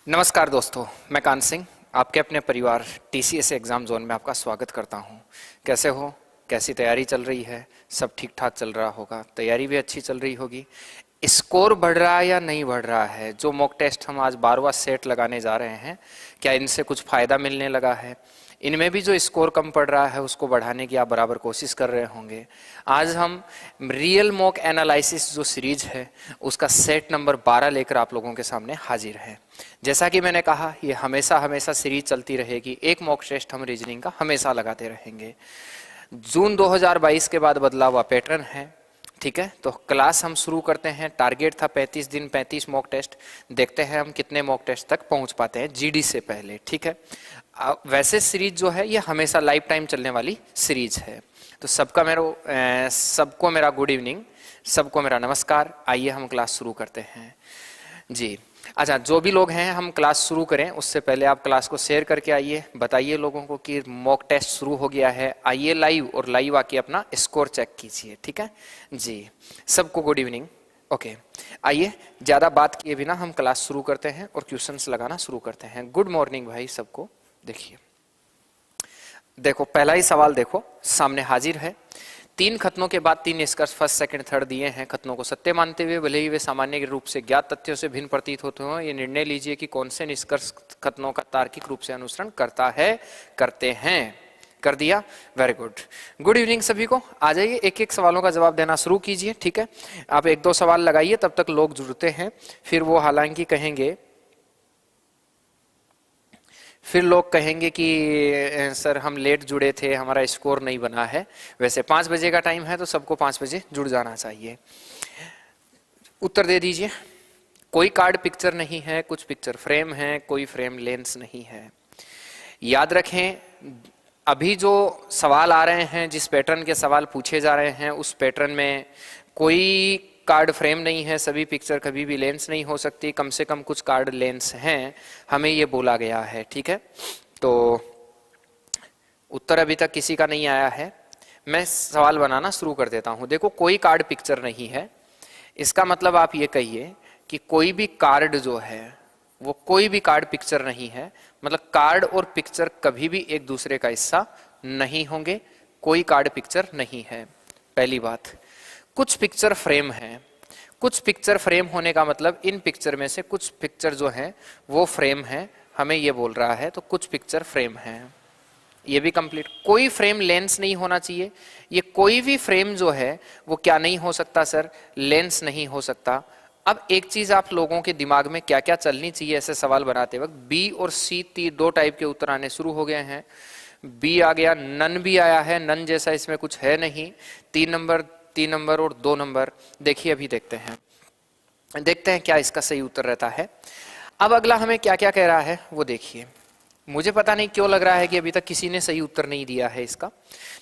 नमस्कार दोस्तों, मैं कान सिंह आपके अपने परिवार टीसीएस एग्ज़ाम जोन में आपका स्वागत करता हूं। कैसे हो? कैसी तैयारी चल रही है? सब ठीक ठाक चल रहा होगा, तैयारी भी अच्छी चल रही होगी। स्कोर बढ़ रहा है या नहीं बढ़ रहा है? जो मॉक टेस्ट हम आज 12वां सेट लगाने जा रहे हैं, क्या इनसे कुछ फ़ायदा मिलने लगा है? इनमें भी जो स्कोर कम पड़ रहा है उसको बढ़ाने की आप बराबर कोशिश कर रहे होंगे। आज हम रियल मॉक एनालिसिस जो सीरीज है उसका सेट नंबर 12 लेकर आप लोगों के सामने हाजिर है। जैसा कि मैंने कहा, ये हमेशा हमेशा सीरीज चलती रहेगी। एक मॉक टेस्ट हम रीजनिंग का हमेशा लगाते रहेंगे। जून 2022 के बाद बदला हुआ पैटर्न है, ठीक है। तो क्लास हम शुरू करते हैं। टारगेट था 35 दिन 35 मॉक टेस्ट। देखते हैं हम कितने मॉक टेस्ट तक पहुंच पाते हैं जीडी से पहले, ठीक है। वैसे सीरीज जो है ये हमेशा लाइफ टाइम चलने वाली सीरीज है। तो सबको मेरा गुड इवनिंग, सबको मेरा नमस्कार। आइए हम क्लास शुरू करते हैं जी। अच्छा, जो भी लोग हैं, हम क्लास शुरू करें उससे पहले आप क्लास को शेयर करके आइए, बताइए लोगों को कि मॉक टेस्ट शुरू हो गया है। आइए लाइव, और लाइव आके अपना स्कोर चेक कीजिए, ठीक है जी। सबको गुड इवनिंग। ओके, आइए ज़्यादा बात किए बिना हम क्लास शुरू करते हैं और क्वेश्चंस लगाना शुरू करते हैं। गुड मॉर्निंग भाई सबको। देखिए, देखो पहला ही सवाल देखो सामने हाजिर है। 3 खतनों के बाद 3 निष्कर्ष फर्स्ट सेकंड थर्ड दिए हैं। खतनों को सत्य मानते हुए भले ही वे सामान्य रूप से ज्ञात तथ्यों से भिन्न प्रतीत होते हो, ये निर्णय लीजिए कि कौन से निष्कर्ष खतनों का तार्किक रूप से अनुसरण करता है, करते हैं। कर दिया, वेरी गुड। गुड इवनिंग सभी को। आ जाइए, एक एक सवालों का जवाब देना शुरू कीजिए, ठीक है। आप 1-2 सवाल लगाइए, तब तक लोग जुड़ते हैं। फिर वो हालांकि कहेंगे, फिर लोग कहेंगे कि सर हम लेट जुड़े थे, हमारा स्कोर नहीं बना है। वैसे 5 बजे का टाइम है तो सबको 5 बजे जुड़ जाना चाहिए। उत्तर दे दीजिए। कोई कार्ड पिक्चर नहीं है, कुछ पिक्चर फ्रेम है, कोई फ्रेम लेंस नहीं है। याद रखें, अभी जो सवाल आ रहे हैं, जिस पैटर्न के सवाल पूछे जा रहे हैं, उस पैटर्न में कोई कार्ड फ्रेम नहीं है, सभी पिक्चर कभी भी लेंस नहीं हो सकती। कम से कम कुछ कार्ड लेंस हैं, हमें ये बोला गया है, ठीक है। तो उत्तर अभी तक किसी का नहीं आया है। मैं सवाल बनाना शुरू कर देता हूं। देखो, कोई कार्ड पिक्चर नहीं है, इसका मतलब आप ये कहिए कि कोई भी कार्ड जो है वो कोई भी कार्ड पिक्चर नहीं है। मतलब कार्ड और पिक्चर कभी भी एक दूसरे का हिस्सा नहीं होंगे। कोई कार्ड पिक्चर नहीं है, पहली बात। कुछ पिक्चर फ्रेम है। कुछ पिक्चर फ्रेम होने का मतलब इन पिक्चर में से कुछ पिक्चर जो है वो फ्रेम है, हमें ये बोल रहा है। तो कुछ पिक्चर फ्रेम है, ये भी कंप्लीट। कोई फ्रेम लेंस नहीं होना चाहिए। ये कोई भी फ्रेम जो है वो क्या नहीं हो सकता सर? लेंस नहीं हो सकता। अब एक चीज आप लोगों के दिमाग में क्या क्या चलनी चाहिए ऐसे सवाल बनाते वक्त, बी और सी 2 टाइप के उत्तर आने शुरू हो गए हैं। बी आ गया, नन भी आया है, नन जैसा इसमें कुछ है नहीं। 3 नंबर और 2 नंबर। देखिए, अभी देखते हैं क्या इसका सही उत्तर रहता है। अब अगला हमें क्या क्या कह रहा है वो देखिए। मुझे पता नहीं क्यों लग रहा है कि अभी तक किसी ने सही उत्तर नहीं दिया है इसका।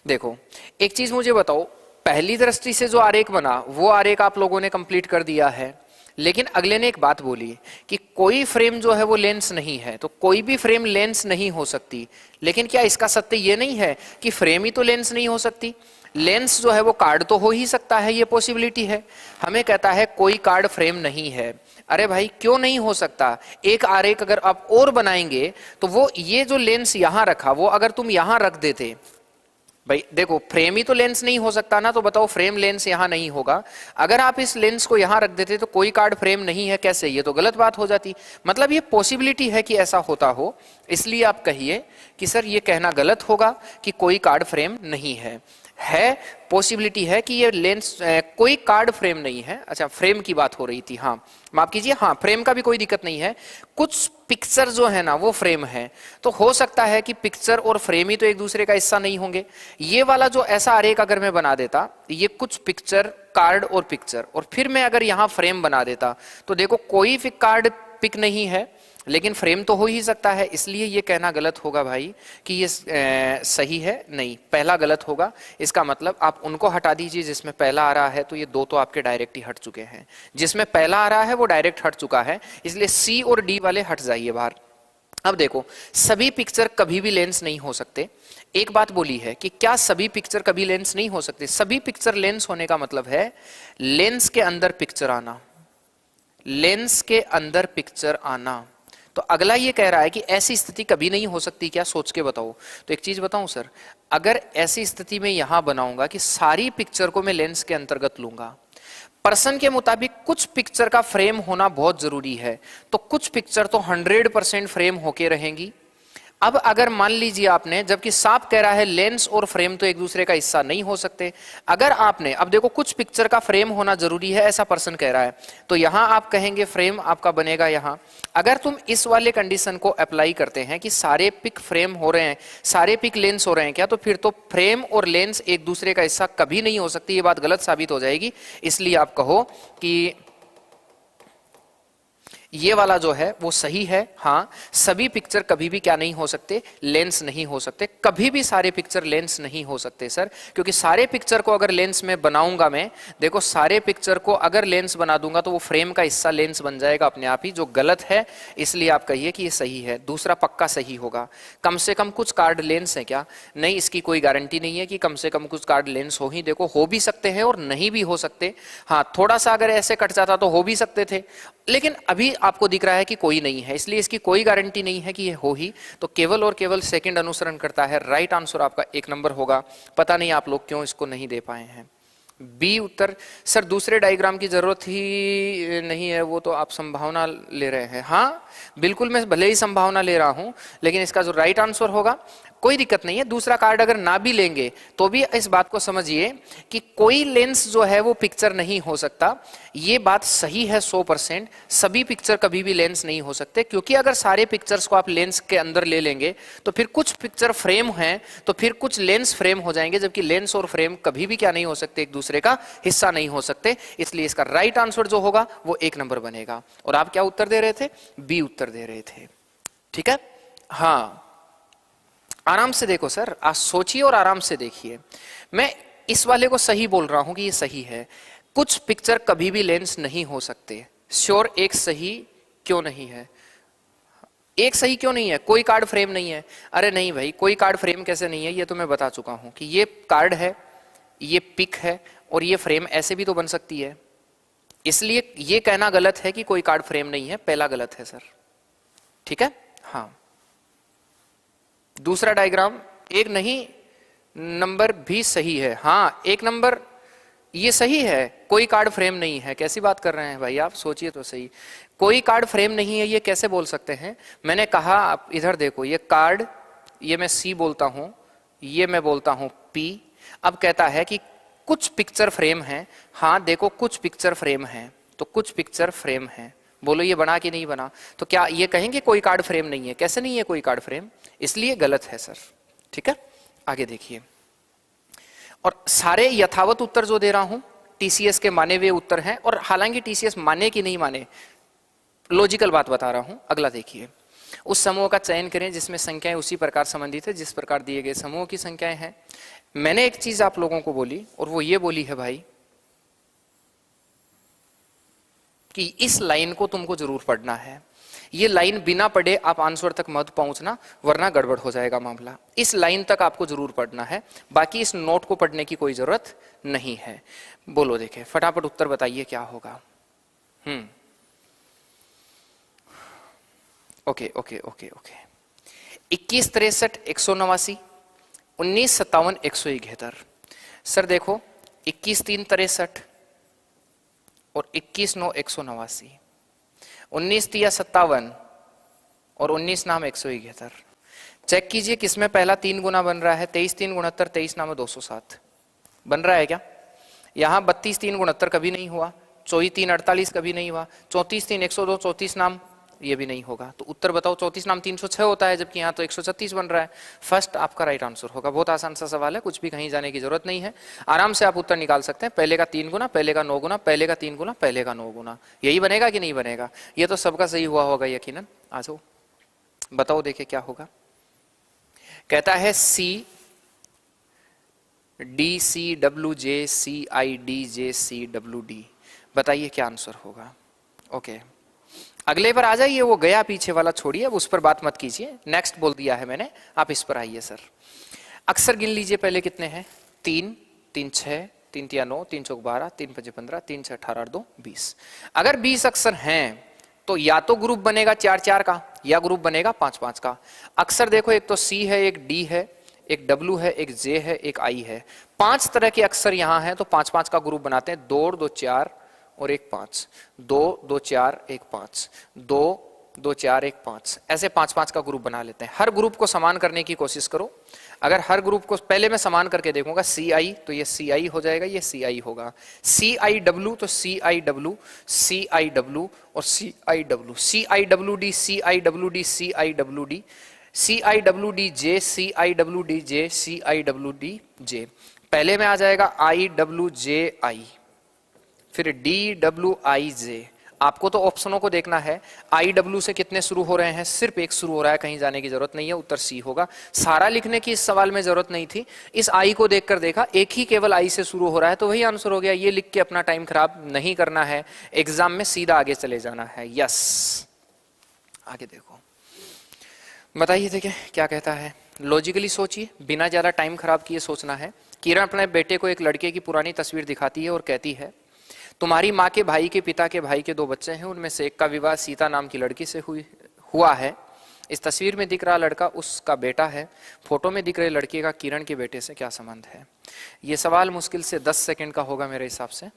देखो, एक चीज मुझे बताओ, पहली दृष्टि से जो आरेख बना वो आरेख आप लोगों ने कंप्लीट कर दिया है, लेकिन अगले ने एक बात बोली कि कोई फ्रेम जो है वो लेंस नहीं है। तो कोई भी फ्रेम लेंस नहीं हो सकती, लेकिन क्या इसका सत्य ये नहीं है कि फ्रेम ही तो लेंस नहीं हो सकती? लेंस जो है वो कार्ड तो हो ही सकता है, ये पॉसिबिलिटी है। हमें कहता है कोई कार्ड फ्रेम नहीं है। अरे भाई, क्यों नहीं हो सकता? एक आरेख अगर आप और बनाएंगे तो वो ये जो लेंस यहां रखा, वो अगर तुम यहां रख देते, भाई देखो फ्रेम ही तो लेंस नहीं हो सकता ना, तो बताओ फ्रेम लेंस यहां नहीं होगा। अगर आप इस लेंस को यहां रख देते तो कोई कार्ड फ्रेम नहीं है, कैसे? ये तो गलत बात हो जाती। मतलब ये पॉसिबिलिटी है कि ऐसा होता हो, इसलिए आप कहिए कि सर ये कहना गलत होगा कि कोई कार्ड फ्रेम नहीं है। पॉसिबिलिटी है कि ये लेंस कोई कार्ड फ्रेम नहीं है। अच्छा, फ्रेम की बात हो रही थी, हाँ माफ कीजिए, हाँ फ्रेम का भी कोई दिक्कत नहीं है। कुछ पिक्चर जो है ना वो फ्रेम है, तो हो सकता है कि पिक्चर और फ्रेम ही तो एक दूसरे का हिस्सा नहीं होंगे। ये वाला जो ऐसा आरेख अगर मैं बना देता, ये कुछ पिक्चर, कार्ड और पिक्चर, और फिर मैं अगर यहाँ फ्रेम बना देता, तो देखो कोई कार्ड पिक नहीं है, लेकिन फ्रेम तो हो ही सकता है। इसलिए ये कहना गलत होगा भाई कि ये सही है, नहीं, पहला गलत होगा। इसका मतलब आप उनको हटा दीजिए जिसमें पहला आ रहा है, तो ये 2 तो आपके डायरेक्ट ही हट चुके हैं। जिसमें पहला आ रहा है वो डायरेक्ट हट चुका है, इसलिए सी और डी वाले हट जाइए बाहर। अब देखो, सभी पिक्चर कभी भी लेंस नहीं हो सकते। एक बात बोली है कि क्या सभी पिक्चर कभी लेंस नहीं हो सकते? सभी पिक्चर लेंस होने का मतलब है लेंस के अंदर पिक्चर आना, लेंस के अंदर पिक्चर आना। तो अगला ये कह रहा है कि ऐसी स्थिति कभी नहीं हो सकती क्या, सोच के बताओ। तो एक चीज बताऊं सर, अगर ऐसी स्थिति में यहां बनाऊंगा कि सारी पिक्चर को मैं लेंस के अंतर्गत लूंगा, पर्सन के मुताबिक कुछ पिक्चर का फ्रेम होना बहुत जरूरी है, तो कुछ पिक्चर तो 100% फ्रेम होके रहेंगी। अब अगर मान लीजिए आपने, जबकि साफ कह रहा है लेंस और फ्रेम तो एक दूसरे का हिस्सा नहीं हो सकते, अगर आपने, अब देखो कुछ पिक्चर का फ्रेम होना जरूरी है ऐसा पर्सन कह रहा है, तो यहां आप कहेंगे फ्रेम आपका बनेगा यहां। अगर तुम इस वाले कंडीशन को अप्लाई करते हैं कि सारे पिक फ्रेम हो रहे हैं, सारे पिक लेंस हो रहे हैं क्या, तो फिर तो फ्रेम और लेंस एक दूसरे का हिस्सा कभी नहीं हो सकती, ये बात गलत साबित हो जाएगी। इसलिए आप कहो कि ये वाला जो है वो सही है। हाँ, सभी पिक्चर कभी भी क्या नहीं हो सकते, लेंस नहीं हो सकते, कभी भी सारे पिक्चर लेंस नहीं हो सकते सर, क्योंकि सारे पिक्चर को अगर लेंस में बनाऊंगा मैं, देखो सारे पिक्चर को अगर लेंस बना दूंगा तो वो फ्रेम का हिस्सा लेंस बन जाएगा अपने आप ही, जो गलत है। इसलिए आप कहिए कि ये सही है, दूसरा पक्का सही होगा। कम से कम कुछ कार्ड लेंस है क्या, नहीं, इसकी कोई गारंटी नहीं है कि कम से कम कुछ कार्ड लेंस हो ही, देखो हो भी सकते हैं और नहीं भी हो सकते। हाँ, थोड़ा सा अगर ऐसे कट जाता तो हो भी सकते थे, लेकिन अभी आपको दिख रहा है कि कोई नहीं है, इसलिए इसकी कोई गारंटी नहीं है कि ये हो ही। तो केवल और केवल सेकंड अनुसरण करता है। राइट आंसर आपका 1 नंबर होगा। पता नहीं आप लोग क्यों इसको नहीं दे पाए हैं। बी उत्तर। सर दूसरे डायग्राम की जरूरत ही नहीं है, वो तो आप संभावना ले रहे हैं। हाँ बिल्कुल, मैं भले ही संभावना ले रहा हूं, लेकिन इसका जो राइट आंसर होगा, कोई दिक्कत नहीं है, दूसरा कार्ड अगर ना भी लेंगे तो भी इस बात को समझिए कि कोई लेंस जो है वो पिक्चर नहीं हो सकता। ये बात सही है 100%, सभी पिक्चर कभी भी लेंस नहीं हो सकते, क्योंकि अगर सारे पिक्चर्स को आप लेंस के अंदर ले लेंगे तो फिर कुछ पिक्चर फ्रेम हैं तो फिर कुछ लेंस फ्रेम हो जाएंगे, जबकि लेंस और फ्रेम कभी भी क्या नहीं हो सकते, एक दूसरे का हिस्सा नहीं हो सकते। इसलिए इसका राइट आंसर जो होगा वो 1 नंबर बनेगा। और आप क्या उत्तर दे रहे थे, बी उत्तर दे रहे थे। ठीक है, हाँ आराम से देखो सर, आप सोचिए और आराम से देखिए। मैं इस वाले को सही बोल रहा हूं कि ये सही है, कुछ पिक्चर कभी भी लेंस नहीं हो सकते। श्योर, एक सही क्यों नहीं है, एक सही क्यों नहीं है, कोई कार्ड फ्रेम नहीं है। अरे नहीं भाई, कोई कार्ड फ्रेम कैसे नहीं है, ये तो मैं बता चुका हूं कि ये कार्ड है, ये पिक है और ये फ्रेम ऐसे भी तो बन सकती है। इसलिए ये कहना गलत है कि कोई कार्ड फ्रेम नहीं है, पहला गलत है सर। ठीक है, हाँ दूसरा डायग्राम 1 नहीं, नंबर भी सही है। हाँ 1 नंबर ये सही है, कोई कार्ड फ्रेम नहीं है। कैसी बात कर रहे हैं भाई आप, सोचिए तो सही, कोई कार्ड फ्रेम नहीं है ये कैसे बोल सकते हैं। मैंने कहा आप इधर देखो, ये कार्ड, ये मैं सी बोलता हूं, ये मैं बोलता हूं पी। अब कहता है कि कुछ पिक्चर फ्रेम है। हाँ देखो कुछ पिक्चर फ्रेम है, तो कुछ पिक्चर फ्रेम है, बोलो ये बना कि नहीं बना। तो क्या ये कहेंगे कोई कार्ड फ्रेम नहीं है, कैसे नहीं है कोई कार्ड फ्रेम, इसलिए गलत है सर। ठीक है, आगे देखिए। और सारे यथावत उत्तर जो दे रहा हूं टीसीएस के माने हुए उत्तर हैं, और हालांकि टीसीएस माने कि नहीं माने, लॉजिकल बात बता रहा हूं। अगला देखिए, उस समूह का चयन करें जिसमें संख्याएं उसी प्रकार संबंधित है जिस प्रकार दिए गए समूह की संख्याएं हैं। मैंने एक चीज आप लोगों को बोली, और वो ये बोली है भाई कि इस लाइन को तुमको जरूर पढ़ना है। ये लाइन बिना पढ़े आप आंसर तक मत पहुंचना, वरना गड़बड़ हो जाएगा मामला। इस लाइन तक आपको जरूर पढ़ना है, बाकी इस नोट को पढ़ने की कोई जरूरत नहीं है। बोलो देखे, फटाफट उत्तर बताइए क्या होगा। Okay okay okay okay 21 63 189, 19 57 171। Sir देखो 21 3 63 और 21 9 189, 19 3 57 और 19 नाम 171। चेक कीजिए किसमें पहला 3 गुना बन रहा है। 23 3 69, 23 नाम 207 बन रहा है क्या। यहां 32 3 69 कभी नहीं हुआ, 24 3 48 कभी नहीं हुआ, 34 3 102, 34 नाम ये भी नहीं होगा। तो उत्तर बताओ, 34 नाम 306 होता है, जबकि यहाँ तो 136 बन रहा है। फर्स्ट आपका राइट आंसर होगा। बहुत आसान सा सवाल है, कुछ भी कहीं जाने की जरूरत नहीं है, आराम से आप उत्तर निकाल सकते हैं। पहले का 3 गुना, पहले का 9 गुना, पहले का 3 गुना, पहले का 9 गुना, यही बनेगा कि नहीं बनेगा। ये तो सबका सही हुआ होगा यकीनन। आ जाओ बताओ देखे क्या होगा। कहता है C D C W J C I D J C W D, बताइए क्या आंसर होगा। ओके अगले पर आ जाइए, वो गया पीछे वाला छोड़िए, अब उस पर बात मत कीजिए, नेक्स्ट बोल दिया है मैंने, आप इस पर आइए। सर अक्सर गिन लीजिए पहले कितने हैं। 3 3 6, 3 3 9, 3 4 12, 3 5 15, 3 6 18 2 20। अगर 20 अक्सर हैं तो या तो ग्रुप बनेगा 4-4 का या ग्रुप बनेगा 5-5 का। अक्सर देखो, एक तो सी है, एक डी है, एक डब्ल्यू है, एक जे है, एक आई है। 5 तरह के अक्षर यहां हैं, तो 5-5 का ग्रुप बनाते हैं। 2 2 4 और 1 5, 2 2 4 1 5, 2 2 4 1 5, ऐसे 5-5 का ग्रुप बना लेते हैं। हर ग्रुप को समान करने की कोशिश करो। अगर हर ग्रुप को पहले मैं समान करके देखूंगा, सी आई तो ये सी आई हो जाएगा, ये सी आई होगा। सी आई डब्ल्यू तो सी I W, C I W और C I W, C I W D, C I W D, C I W D, C I W D J, C I W D J, C I W D J. पहले में आ जाएगा I W J आई, फिर D W I जे। आपको तो ऑप्शनों को देखना है। I W से कितने शुरू हो रहे हैं? सिर्फ एक शुरू हो रहा है, कहीं जाने की जरूरत नहीं है, उत्तर सी होगा। सारा लिखने की इस सवाल में जरूरत नहीं थी। इस आई को देखकर देखा, एक ही केवल आई से शुरू हो रहा है, तो वही आंसर हो गया। ये लिख के अपना टाइम खराब नहीं करना है, एग्जाम में सीधा आगे चले जाना है। यस, आगे देखो, बताइए देखिए क्या कहता है। लॉजिकली सोचिए, बिना ज्यादा टाइम खराब किए सोचना है। किरण अपने बेटे को एक लड़के की पुरानी तस्वीर दिखाती है और कहती है, तुम्हारी माँ के भाई के पिता के भाई के 2 बच्चे हैं, उनमें से एक का विवाह सीता नाम की लड़की से हुआ है। इस तस्वीर में दिख रहा लड़का उसका बेटा है, फोटो में दिख रहे लड़के का किरण के बेटे से क्या संबंध है? ये सवाल मुश्किल से 10 सेकंड का होगा मेरे हिसाब से।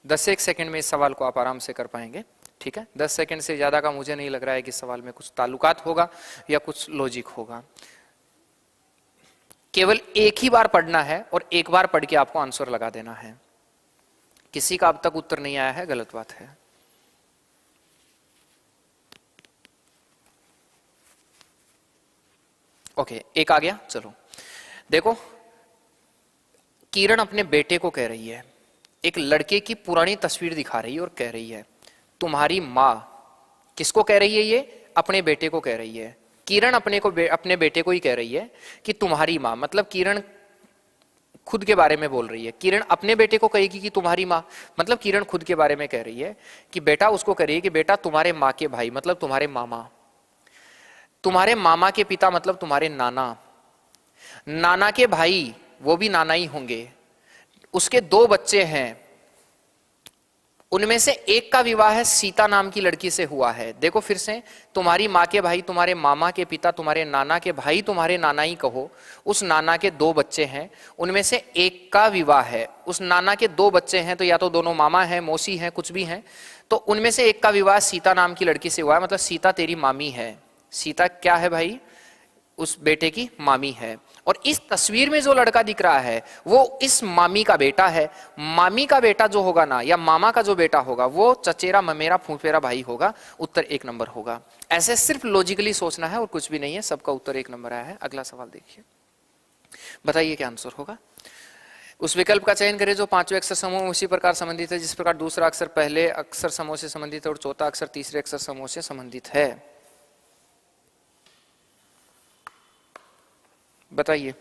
10 सेकंड में इस सवाल को आप आराम से कर पाएंगे, ठीक है। 10 सेकंड से ज्यादा का मुझे नहीं लग रहा है कि इस सवाल में कुछ ताल्लुकात होगा या कुछ लॉजिक होगा। केवल एक ही बार पढ़ना है और एक बार पढ़ के आपको आंसर लगा देना है। किसी का अब तक उत्तर नहीं आया है, गलत बात है। ओके, एक आ गया। चलो देखो, किरण अपने बेटे को कह रही है, एक लड़के की पुरानी तस्वीर दिखा रही है और कह रही है तुम्हारी माँ। किसको कह रही है? ये अपने बेटे को कह रही है। किरण अपने बेटे को ही कह रही है कि तुम्हारी माँ, मतलब किरण खुद के बारे में बोल रही है। किरण अपने बेटे को कहेगी कि तुम्हारी माँ, मतलब किरण खुद के बारे में कह रही है कि बेटा, उसको कह रही है कि बेटा तुम्हारे माँ के भाई, मतलब तुम्हारे मामा, तुम्हारे मामा के पिता मतलब तुम्हारे नाना, नाना के भाई वो भी नाना ही होंगे, उसके 2 बच्चे हैं, उनमें से एक का विवाह सीता नाम की लड़की से हुआ है। देखो फिर से, तुम्हारी माँ के भाई तुम्हारे मामा के पिता, तुम्हारे नाना के भाई तुम्हारे नाना ही कहो, उस नाना के 2 बच्चे हैं, उनमें से एक का विवाह है। उस नाना के 2 बच्चे हैं, तो या तो दोनों मामा हैं, मौसी हैं, कुछ भी हैं, तो उनमें से एक का विवाह सीता नाम की लड़की से हुआ है, मतलब सीता तेरी मामी है। सीता क्या है भाई? उस बेटे की मामी है। और इस तस्वीर में जो लड़का दिख रहा है वो इस मामी का बेटा है। मामी का बेटा जो होगा ना, या मामा का जो बेटा होगा, वो चचेरा ममेरा फूफेरा भाई होगा। उत्तर 1 नंबर होगा। ऐसे सिर्फ लॉजिकली सोचना है और कुछ भी नहीं है। सबका उत्तर 1 नंबर आया है। अगला सवाल देखिए, बताइए क्या आंसर होगा। उस विकल्प का चयन करें जो 5वें अक्षर समूह उसी प्रकार संबंधित है जिस प्रकार दूसरा अक्षर पहले अक्षर समूह से संबंधित है और चौथा अक्षर तीसरे अक्षर समूह से संबंधित है। बताइए।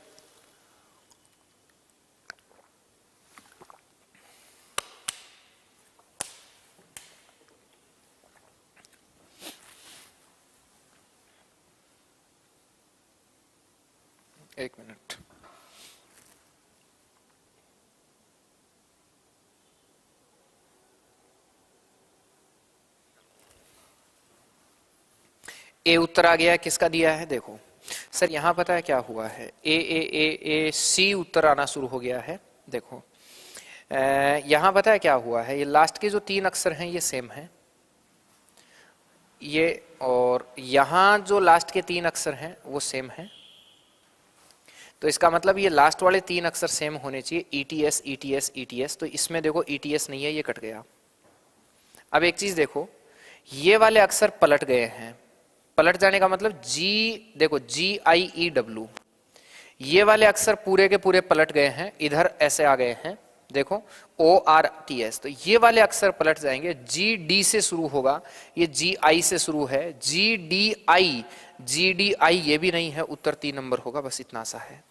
एक मिनट, ए उत्तर आ गया है। किसका दिया है? देखो सर, यहां पता है क्या हुआ है, ए ए ए ए सी उत्तर आना शुरू हो गया है। देखो यहां पता है क्या हुआ है, ये लास्ट के जो 3 अक्षर हैं ये सेम है, ये, और यहां जो लास्ट के 3 अक्षर हैं वो सेम है। तो इसका मतलब ये लास्ट वाले 3 अक्षर सेम होने चाहिए, ETS ETS ETS। तो इसमें देखो ETS नहीं है, ये कट गया। अब एक चीज देखो, ये वाले अक्षर पलट गए हैं। पलट जाने का मतलब G, देखो GIEW, ये वाले अक्षर पूरे के पूरे पलट गए हैं, इधर ऐसे आ गए हैं। देखो ORTS, तो ये वाले अक्षर पलट जाएंगे। GD से शुरू होगा, ये GI से शुरू है। GDI ये भी नहीं है। उत्तर 3 नंबर होगा। बस इतना सा है।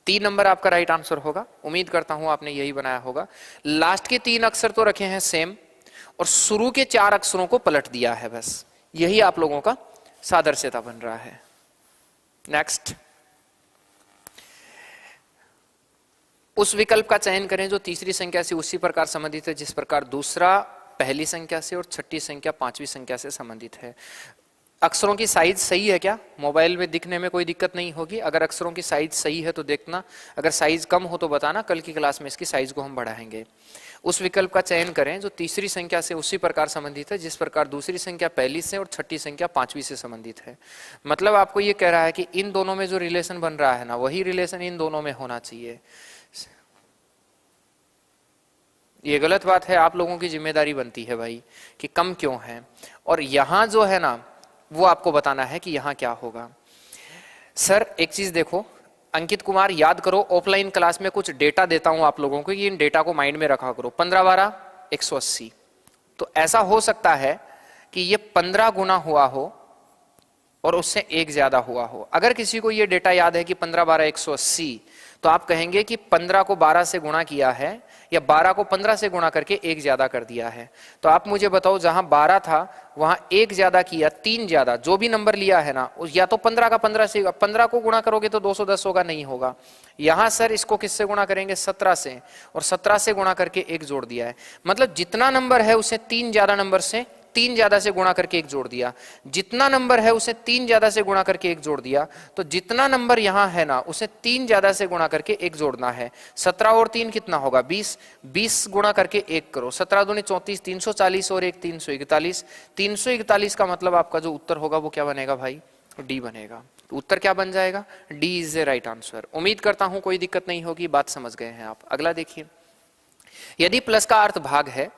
3 नंबर आपका राइट आंसर होगा। उम्मीद करता हूं आपने यही बनाया होगा। लास्ट के 3 अक्षर तो रखे हैं सेम, और शुरू के 4 अक्षरों को पलट दिया है। बस यही आप लोगों का सादृश्यता बन रहा है। नेक्स्ट, उस विकल्प का चयन करें जो तीसरी संख्या से उसी प्रकार संबंधित है जिस प्रकार दूसरा पहली संख्या से और छठी संख्या पांचवी संख्या से संबंधित है। अक्षरों की साइज सही है क्या? मोबाइल में दिखने में कोई दिक्कत नहीं होगी? अगर अक्षरों की साइज सही है तो देखना, अगर साइज कम हो तो बताना, कल की क्लास में इसकी साइज को हम बढ़ाएंगे। उस विकल्प का चयन करें जो तीसरी संख्या से उसी प्रकार संबंधित है जिस प्रकार दूसरी संख्या पहली से और छठी संख्या पांचवी से संबंधित है। मतलब आपको ये कह रहा है कि इन दोनों में जो रिलेशन बन रहा है ना, वही रिलेशन इन दोनों में होना चाहिए। ये गलत बात है, आप लोगों की जिम्मेदारी बनती है भाई कि कम क्यों है, और यहां जो है ना वो आपको बताना है कि यहां क्या होगा। सर एक चीज देखो अंकित कुमार, याद करो ऑफलाइन क्लास में कुछ डेटा देता हूं आप लोगों को, इन डेटा को माइंड में रखा करो। 15 12 180, तो ऐसा हो सकता है कि ये 15 गुना हुआ हो और उससे एक ज्यादा हुआ हो। अगर किसी को ये डेटा याद है कि 15 12 180, तो आप कहेंगे कि 15 को 12 से गुणा किया है या 12 को 15 से गुणा करके एक ज्यादा कर दिया है। तो आप मुझे बताओ जहां 12 था वहां एक ज्यादा किया, 3 ज्यादा, जो भी नंबर लिया है ना, या तो 15 का 15 से, 15 को गुणा करोगे तो 210 होगा, नहीं होगा। यहां सर इसको किससे गुणा करेंगे? 17 से, और 17 से गुणा करके एक जोड़ दिया है। मतलब जितना नंबर है उसे 3 ज्यादा नंबर से 3 ज्यादा से गुणा करके एक जोड़ दिया, जितना नंबर है उसे 3 ज्यादा से गुणा करके एक जोड़ दिया। तो जितना नंबर यहां है ना उसे 3 ज्यादा से गुणा करके एक जोड़ना है। 17 और 3 कितना होगा? 20, 20 गुणा करके एक करो, 17 दूनी 34, 340 और एक 341। 341 का मतलब आपका जो उत्तर होगा वो क्या बनेगा भाई? डी बनेगा। तो उत्तर क्या बन जाएगा? D is the right answer. उम्मीद करता हूं कोई दिक्कत नहीं होगी, बात समझ गए हैं आप। अगला देखिए, यदि प्लस का अर्थ भाग है,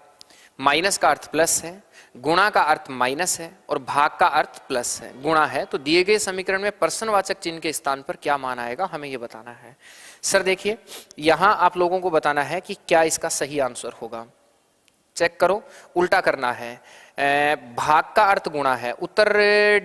माइनस का अर्थ प्लस है, गुणा का अर्थ माइनस है और भाग का अर्थ प्लस है, गुणा है, तो दिए गए समीकरण में प्रश्नवाचक चिन्ह के स्थान पर क्या मान आएगा, हमें यह बताना है। सर देखिए यहां आप लोगों को बताना है कि क्या इसका सही आंसर होगा। चेक करो, उल्टा करना है। भाग का अर्थ गुणा है, उत्तर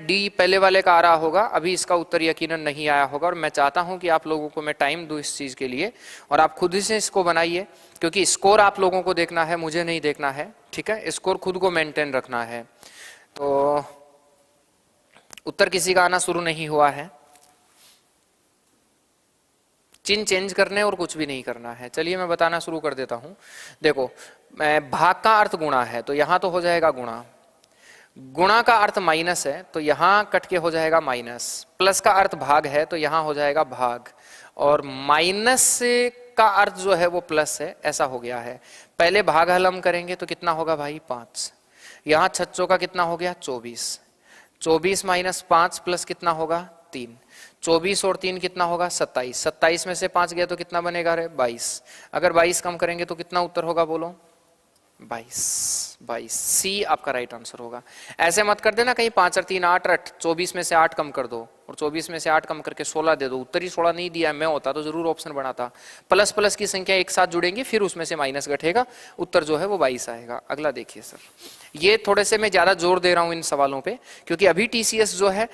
डी पहले वाले का आ रहा होगा, अभी इसका उत्तर यकीनन नहीं आया होगा, और मैं चाहता हूं कि आप लोगों को मैं टाइम दूं इस चीज के लिए, और आप खुद ही से इसको बनाइए, क्योंकि स्कोर आप लोगों को देखना है, मुझे नहीं देखना है, ठीक है? स्कोर खुद को मेंटेन रखना है। तो उत्तर किसी का आना शुरू नहीं हुआ है, चिन्ह चेंज करने और कुछ भी नहीं करना है। चलिए मैं बताना शुरू कर देता हूं। देखो भाग का अर्थ गुणा है तो यहां तो हो जाएगा गुणा, गुणा का अर्थ माइनस है तो यहां कट के हो जाएगा माइनस, प्लस का अर्थ भाग है तो यहां हो जाएगा भाग, और माइनस का अर्थ जो है वो प्लस है, ऐसा हो गया है। पहले भाग हल हम करेंगे तो कितना होगा भाई? 5। यहां छच्चों का कितना हो गया? 24। 24 माइनस 5 प्लस कितना होगा? 3। 24 और 3 कितना होगा? 27। 27 में से 5 गया तो कितना बनेगा रे? 22। अगर 22 कम करेंगे तो कितना उत्तर होगा बोलो? 22। सी आपका राइट आंसर होगा। ऐसे मत कर देना कहीं 5 और 3 8 8, 24 में से 8 कम कर दो और 24 में से 8 कम करके 16 दे दो। उत्तर ही 16 नहीं दिया है, मैं होता तो जरूर ऑप्शन बनाता। प्लस प्लस की संख्या एक साथ जुड़ेंगी फिर उसमें से माइनस घटेगा, उत्तर जो है वो 22 आएगा। अगला देखिए सर, ये थोड़े से मैं ज्यादा जोर दे रहा हूं इन सवालों पे क्योंकि अभी टीसीएस जो है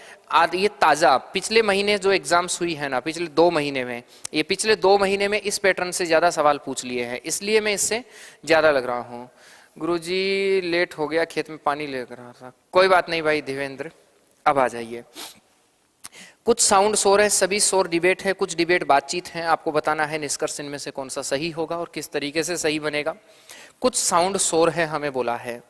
ये ताजा पिछले महीने जो एग्जाम्स हुई है ना, पिछले 2 महीने में, ये पिछले 2 महीने में इस पैटर्न से ज्यादा सवाल पूछ लिए हैं, इसलिए मैं इससे ज्यादा लग रहा हूँ। गुरुजी लेट हो गया, खेत में पानी लेकर रहा था। कोई बात नहीं भाई देवेंद्र, अब आ जाइए। कुछ साउंड शोर है, सभी शोर डिबेट है, कुछ डिबेट बातचीत है। आपको बताना है निष्कर्ष इनमें से कौन सा सही होगा और किस तरीके से सही बनेगा। कुछ साउंड शोर है हमें बोला है।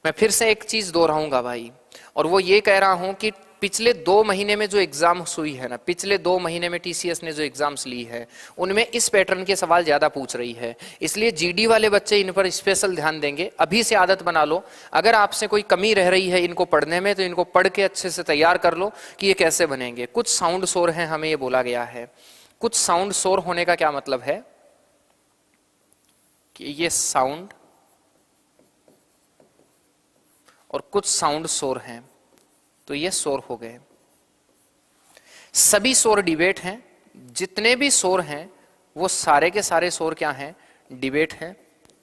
मैं फिर से एक चीज दोहराऊंगा भाई, और वो ये कह रहा हूं कि पिछले 2 महीने में जो एग्जाम्स हुई है ना, पिछले 2 महीने में टीसीएस ने जो एग्जाम्स ली है उनमें इस पैटर्न के सवाल ज्यादा पूछ रही है, इसलिए जीडी वाले बच्चे इन पर स्पेशल ध्यान देंगे। अभी से आदत बना लो, अगर आपसे कोई कमी रह रही है इनको पढ़ने में तो इनको पढ़ के अच्छे से तैयार कर लो कि ये कैसे बनेंगे। कुछ साउंड शोर है हमें ये बोला गया है। कुछ साउंड शोर होने का क्या मतलब है कि ये साउंड और कुछ साउंड शोर हैं तो ये शोर हो गए। सभी शोर डिबेट हैं, जितने भी शोर हैं वो सारे के सारे शोर क्या हैं? डिबेट है,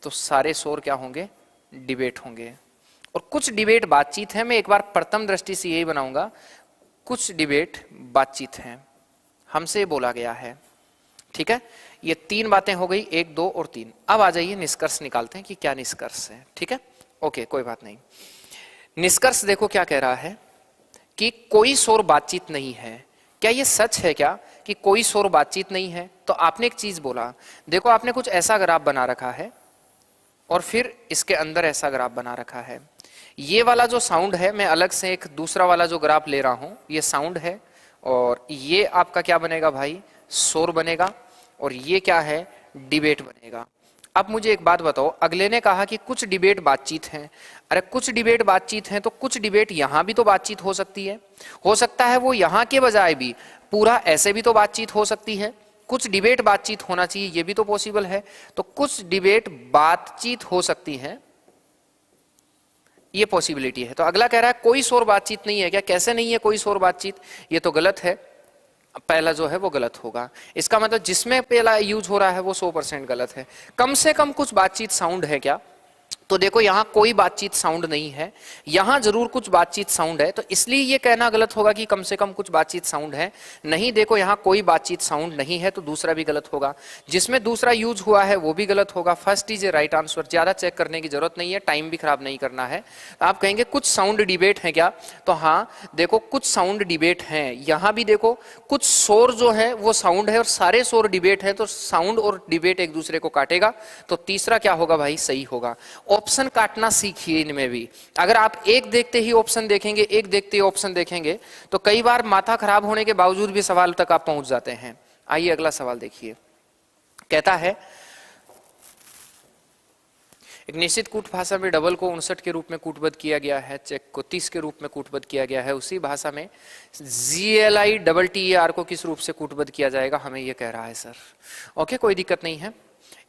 तो सारे शोर क्या होंगे? डिबेट होंगे। और कुछ डिबेट बातचीत है, मैं एक बार प्रथम दृष्टि से यही बनाऊंगा, कुछ डिबेट बातचीत हैं, हमसे बोला गया है। ठीक है, ये 3 बातें हो गई, 1 2 और 3। अब आ जाइए निष्कर्ष निकालते हैं कि क्या निष्कर्ष है। ठीक है, ओके कोई बात नहीं। निष्कर्ष देखो क्या कह रहा है कि कोई शोर बातचीत नहीं है। क्या ये सच है क्या कि कोई शोर बातचीत नहीं है? तो आपने एक चीज बोला, देखो आपने कुछ ऐसा ग्राफ बना रखा है और फिर इसके अंदर ऐसा ग्राफ बना रखा है। ये वाला जो साउंड है, मैं अलग से एक दूसरा वाला जो ग्राफ ले रहा हूं, ये साउंड है और ये आपका क्या बनेगा भाई, शोर बनेगा, और ये क्या है, डिबेट बनेगा। अब मुझे एक बात बताओ, अगले ने कहा कि कुछ डिबेट बातचीत हैं। अरे कुछ डिबेट बातचीत हैं तो कुछ डिबेट यहां भी तो बातचीत हो सकती है। हो सकता है वो यहां के बजाय भी पूरा ऐसे भी तो बातचीत हो सकती है। कुछ डिबेट बातचीत होना चाहिए, ये भी तो पॉसिबल है। तो कुछ डिबेट बातचीत हो सकती है, ये पॉसिबिलिटी है। तो अगला कह रहा है कोई शोर बातचीत नहीं है क्या? कैसे नहीं है कोई शोर बातचीत? ये तो गलत है, पहला जो है वो गलत होगा। इसका मतलब जिसमें पहला यूज हो रहा है वो 100% गलत है। कम से कम कुछ बातचीत साउंड है क्या? तो देखो यहां कोई बातचीत साउंड नहीं है, यहां जरूर कुछ बातचीत साउंड है। तो इसलिए ये कहना गलत होगा कि कम से कम कुछ बातचीत साउंड है। नहीं, देखो यहां कोई बातचीत साउंड नहीं है, तो दूसरा भी गलत होगा। जिसमें दूसरा यूज हुआ है वो भी गलत होगा। First is a right answer. ज्यादा चेक करने की जरूरत नहीं है, टाइम भी खराब नहीं करना है। आप कहेंगे कुछ साउंड डिबेट है क्या? तो हाँ देखो कुछ साउंड डिबेट हैं। यहां भी देखो कुछ शोर जो है वो साउंड है और सारे शोर डिबेट है, तो साउंड और डिबेट एक दूसरे को काटेगा। तो तीसरा क्या होगा भाई, सही होगा। ऑप्शन काटना सीखिए इनमें भी। अगर आप एक देखते ही ऑप्शन देखेंगे, एक देखते ही ऑप्शन देखेंगे, तो कई बार माथा खराब होने के बावजूद भी सवाल तक आप पहुंच जाते हैं। आइए अगला सवाल देखिए। कहता है एक निश्चित कूट भाषा में डबल को 59 के रूप में कूटबद्ध किया गया है, चेक को 30 के रूप में कूटबद्ध किया गया है। उसी भाषा में GLITTER को किस रूप से कूटबद्ध किया जाएगा, हमें यह कह रहा है सर। ओके, कोई दिक्कत नहीं है।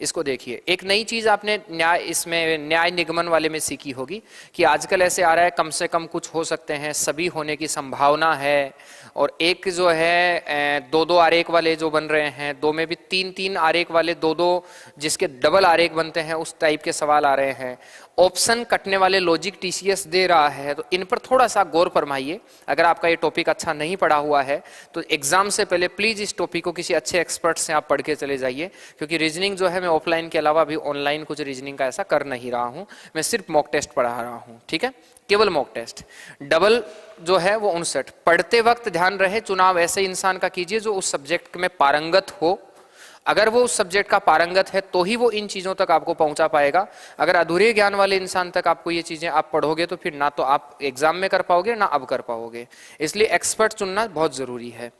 इसको देखिए, एक नई चीज आपने न्याय निगमन वाले में सीखी होगी कि आजकल ऐसे आ रहा है कम से कम कुछ हो सकते हैं, सभी होने की संभावना है। और एक जो है दो दो आरेख वाले जो बन रहे हैं, दो में भी तीन तीन आरेख वाले, दो दो जिसके डबल आरेख बनते हैं, उस टाइप के सवाल आ रहे हैं। ऑप्शन कटने वाले लॉजिक TCS दे रहा है, तो इन पर थोड़ा सा गौर फरमाइए। अगर आपका ये टॉपिक अच्छा नहीं पढ़ा हुआ है तो एग्जाम से पहले प्लीज इस टॉपिक को किसी अच्छे एक्सपर्ट से आप पढ़ के चले जाइए, क्योंकि रीजनिंग जो है मैं ऑफलाइन के अलावा भी ऑनलाइन कुछ रीजनिंग का ऐसा कर नहीं रहा हूं। मैं सिर्फ मॉक टेस्ट पढ़ा रहा हूं, ठीक है, केवल मॉक टेस्ट। डबल जो है वो 59। पढ़ते वक्त ध्यान रहे, चुनाव ऐसे इंसान का कीजिए जो उस सब्जेक्ट में पारंगत हो। अगर वो उस सब्जेक्ट का पारंगत है तो ही वो इन चीजों तक आपको पहुंचा पाएगा। अगर अधूरे ज्ञान वाले इंसान तक आपको ये चीजें आप पढ़ोगे तो फिर ना तो आप एग्जाम में कर पाओगे ना अब कर पाओगे। इसलिए एक्सपर्ट चुनना बहुत जरूरी है।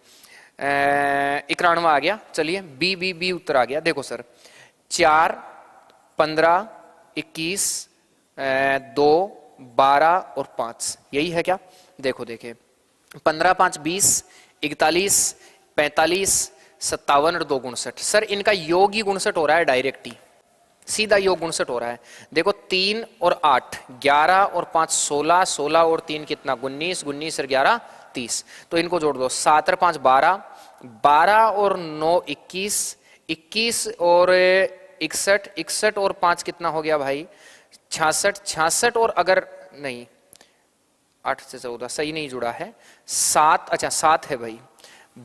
91वां आ गया, चलिए बी उत्तर आ गया। देखो सर 4, 15, 21, 2, 12 और 5, यही है क्या? देखो देखिए 15, 5, 20, 41, 45, 57 और 2 59। सर इनका योग ही 59 हो रहा है, डायरेक्ट ही सीधा योग 59 हो रहा है। देखो 3 और 8 11 और 5 16, 16 और 3 कितना 19, 19 और 11 30। तो इनको जोड़ दो, 7 और 5 12, 12 और 9 21, 21 और 61, 61 और 5 कितना हो गया भाई 66, 66 और अगर नहीं 8 से 14 सही नहीं जुड़ा है, 7, अच्छा 7 है भाई,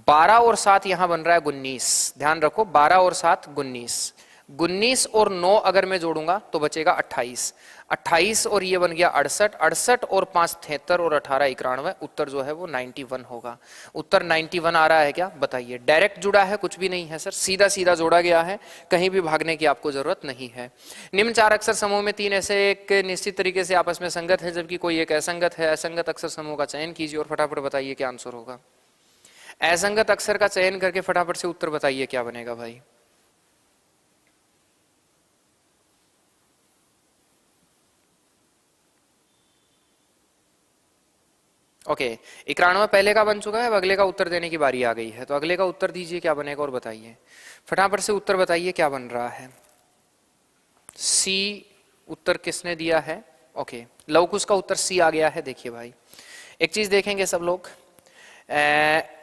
12 और 7 यहां बन रहा है 19। ध्यान रखो 12 और 7 19, 19 और 9 अगर मैं जोड़ूंगा तो बचेगा 28, 28 और ये बन गया 68, 68 और 5 73 और 18 91। उत्तर जो है वो 91 होगा। उत्तर 91 आ रहा है क्या, बताइए। डायरेक्ट जुड़ा है, कुछ भी नहीं है सर, सीधा सीधा जोड़ा गया है, कहीं भी भागने की आपको जरूरत नहीं है। निम्न 4 अक्षर समूह में 3 ऐसे एक निश्चित तरीके से आपस में संगत है जबकि कोई एक असंगत है। असंगत अक्षर समूह का चयन कीजिए और फटाफट बताइए क्या आंसर होगा। असंगत अक्षर का चयन करके फटाफट से उत्तर बताइए क्या बनेगा भाई। ओके 91 पहले का बन चुका है, अब अगले का उत्तर देने की बारी आ गई है। तो अगले का उत्तर दीजिए क्या बनेगा और बताइए फटाफट से उत्तर बताइए क्या बन रहा है। सी उत्तर किसने दिया है? ओके लवकुश का उत्तर सी आ गया है। देखिए भाई एक चीज देखेंगे सब लोग,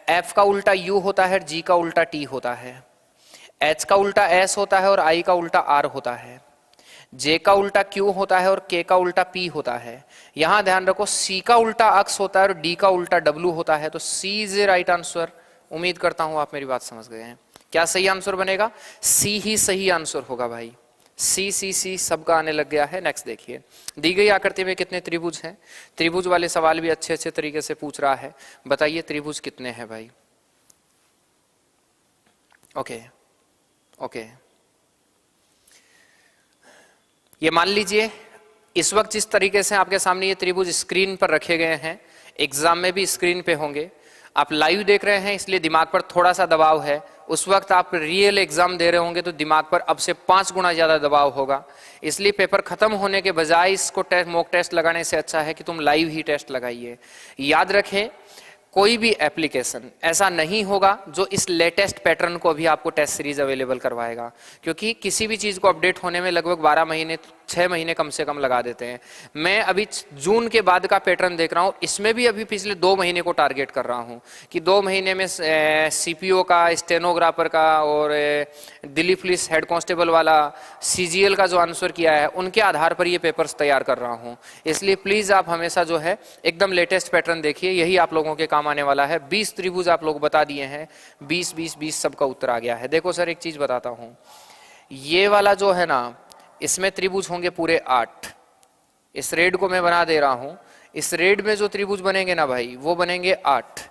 एफ का उल्टा यू होता है, जी का उल्टा टी होता है, एच का उल्टा एस होता है और आई का उल्टा आर होता है, जे का उल्टा क्यू होता है और के का उल्टा पी होता है। यहां ध्यान रखो सी का उल्टा अक्स होता है और डी का उल्टा डब्ल्यू होता है। तो सी इज ए राइट आंसर। उम्मीद करता हूं आप मेरी बात समझ गए हैं। क्या सही आंसर बनेगा? सी ही सही आंसर होगा भाई। सी सबका आने लग गया है। नेक्स्ट देखिए, दी गई आकृति में कितने त्रिभुज हैं? त्रिभुज वाले सवाल भी अच्छे अच्छे तरीके से पूछ रहा है। बताइए त्रिभुज कितने हैं भाई। ओके ये मान लीजिए इस वक्त जिस तरीके से आपके सामने ये त्रिभुज स्क्रीन पर रखे गए हैं, एग्जाम में भी स्क्रीन पे होंगे। आप लाइव देख रहे हैं इसलिए दिमाग पर थोड़ा सा दबाव है, उस वक्त आप रियल एग्जाम दे रहे होंगे तो दिमाग पर अब से 5 गुना ज्यादा दबाव होगा। इसलिए पेपर खत्म होने के बजाय इसको मॉक टेस्ट लगाने से अच्छा है कि तुम लाइव ही टेस्ट लगाइए। याद रखें, कोई भी एप्लीकेशन ऐसा नहीं होगा जो इस लेटेस्ट पैटर्न को भी आपको टेस्ट सीरीज अवेलेबल करवाएगा, क्योंकि किसी भी चीज को अपडेट होने में लगभग 12 महीने 6 महीने कम से कम लगा देते हैं। मैं अभी जून के बाद का पैटर्न देख रहा हूं, इसमें भी अभी पिछले 2 महीने को टारगेट कर रहा हूं कि 2 महीने में सीपीओ का, स्टेनोग्राफर का और दिल्ली पुलिस हेड कांस्टेबल वाला सीजीएल का जो आंसर किया है उनके आधार पर ये पेपर्स तैयार कर रहा हूं। इसलिए प्लीज आप हमेशा जो है एकदम लेटेस्ट पैटर्न देखिए, यही आप लोगों के काम आने वाला है। 20 त्रिभुज आप लोग बता दिए हैं, 20 सबका उत्तर आ गया है। देखो सर एक चीज बताता हूं, ये वाला जो है ना इसमें त्रिभुज होंगे पूरे 8। इस रेड को मैं बना दे रहा हूं, इस रेड में जो त्रिभुज बनेंगे ना भाई वो बनेंगे 8।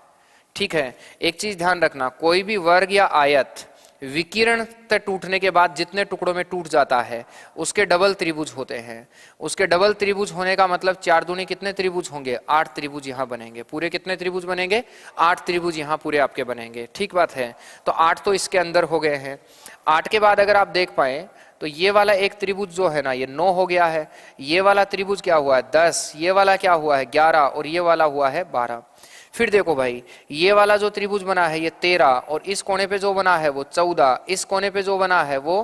ठीक है, एक चीज ध्यान रखना, कोई भी वर्ग या आयत विकिरण तक टूटने के बाद जितने टुकड़ों में टूट जाता है उसके डबल त्रिभुज होते हैं। उसके डबल त्रिभुज होने का मतलब 4 दूनी कितने त्रिभुज होंगे, 8 त्रिभुज यहां बनेंगे। पूरे कितने त्रिभुज बनेंगे, 8 त्रिभुज यहां पूरे आपके बनेंगे। ठीक बात है, तो 8 तो इसके अंदर हो गए हैं। 8 के बाद अगर आप देख पाए तो ये वाला एक त्रिभुज जो है ना ये 9 हो गया है, ये वाला त्रिभुज क्या हुआ है 10, ये वाला क्या हुआ है 11 और ये वाला हुआ है 12। फिर देखो भाई, ये वाला जो त्रिभुज बना है ये 13 और इस कोने पे जो बना है वो 14, इस कोने पे जो बना है वो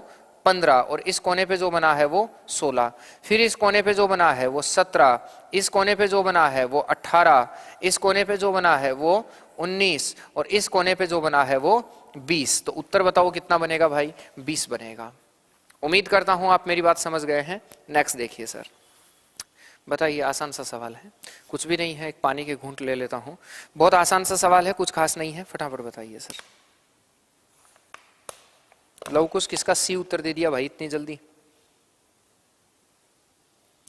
15 और इस कोने पे जो बना है वो 16। फिर इस कोने पे जो बना है वो 17, इस कोने पे जो बना है वो 18, इस कोने पे जो बना है वो 19 और इस कोने पे जो बना है वो 20। तो उत्तर बताओ कितना बनेगा भाई, 20 बनेगा। उम्मीद करता हूं आप मेरी बात समझ गए हैं। नेक्स्ट देखिए सर, बताइए, आसान सा सवाल है, कुछ भी नहीं है, एक पानी के घूंट ले लेता हूं। बहुत आसान सा सवाल है, कुछ खास नहीं है, फटाफट बताइए सर। लवकुश किसका सी उत्तर दे दिया भाई इतनी जल्दी?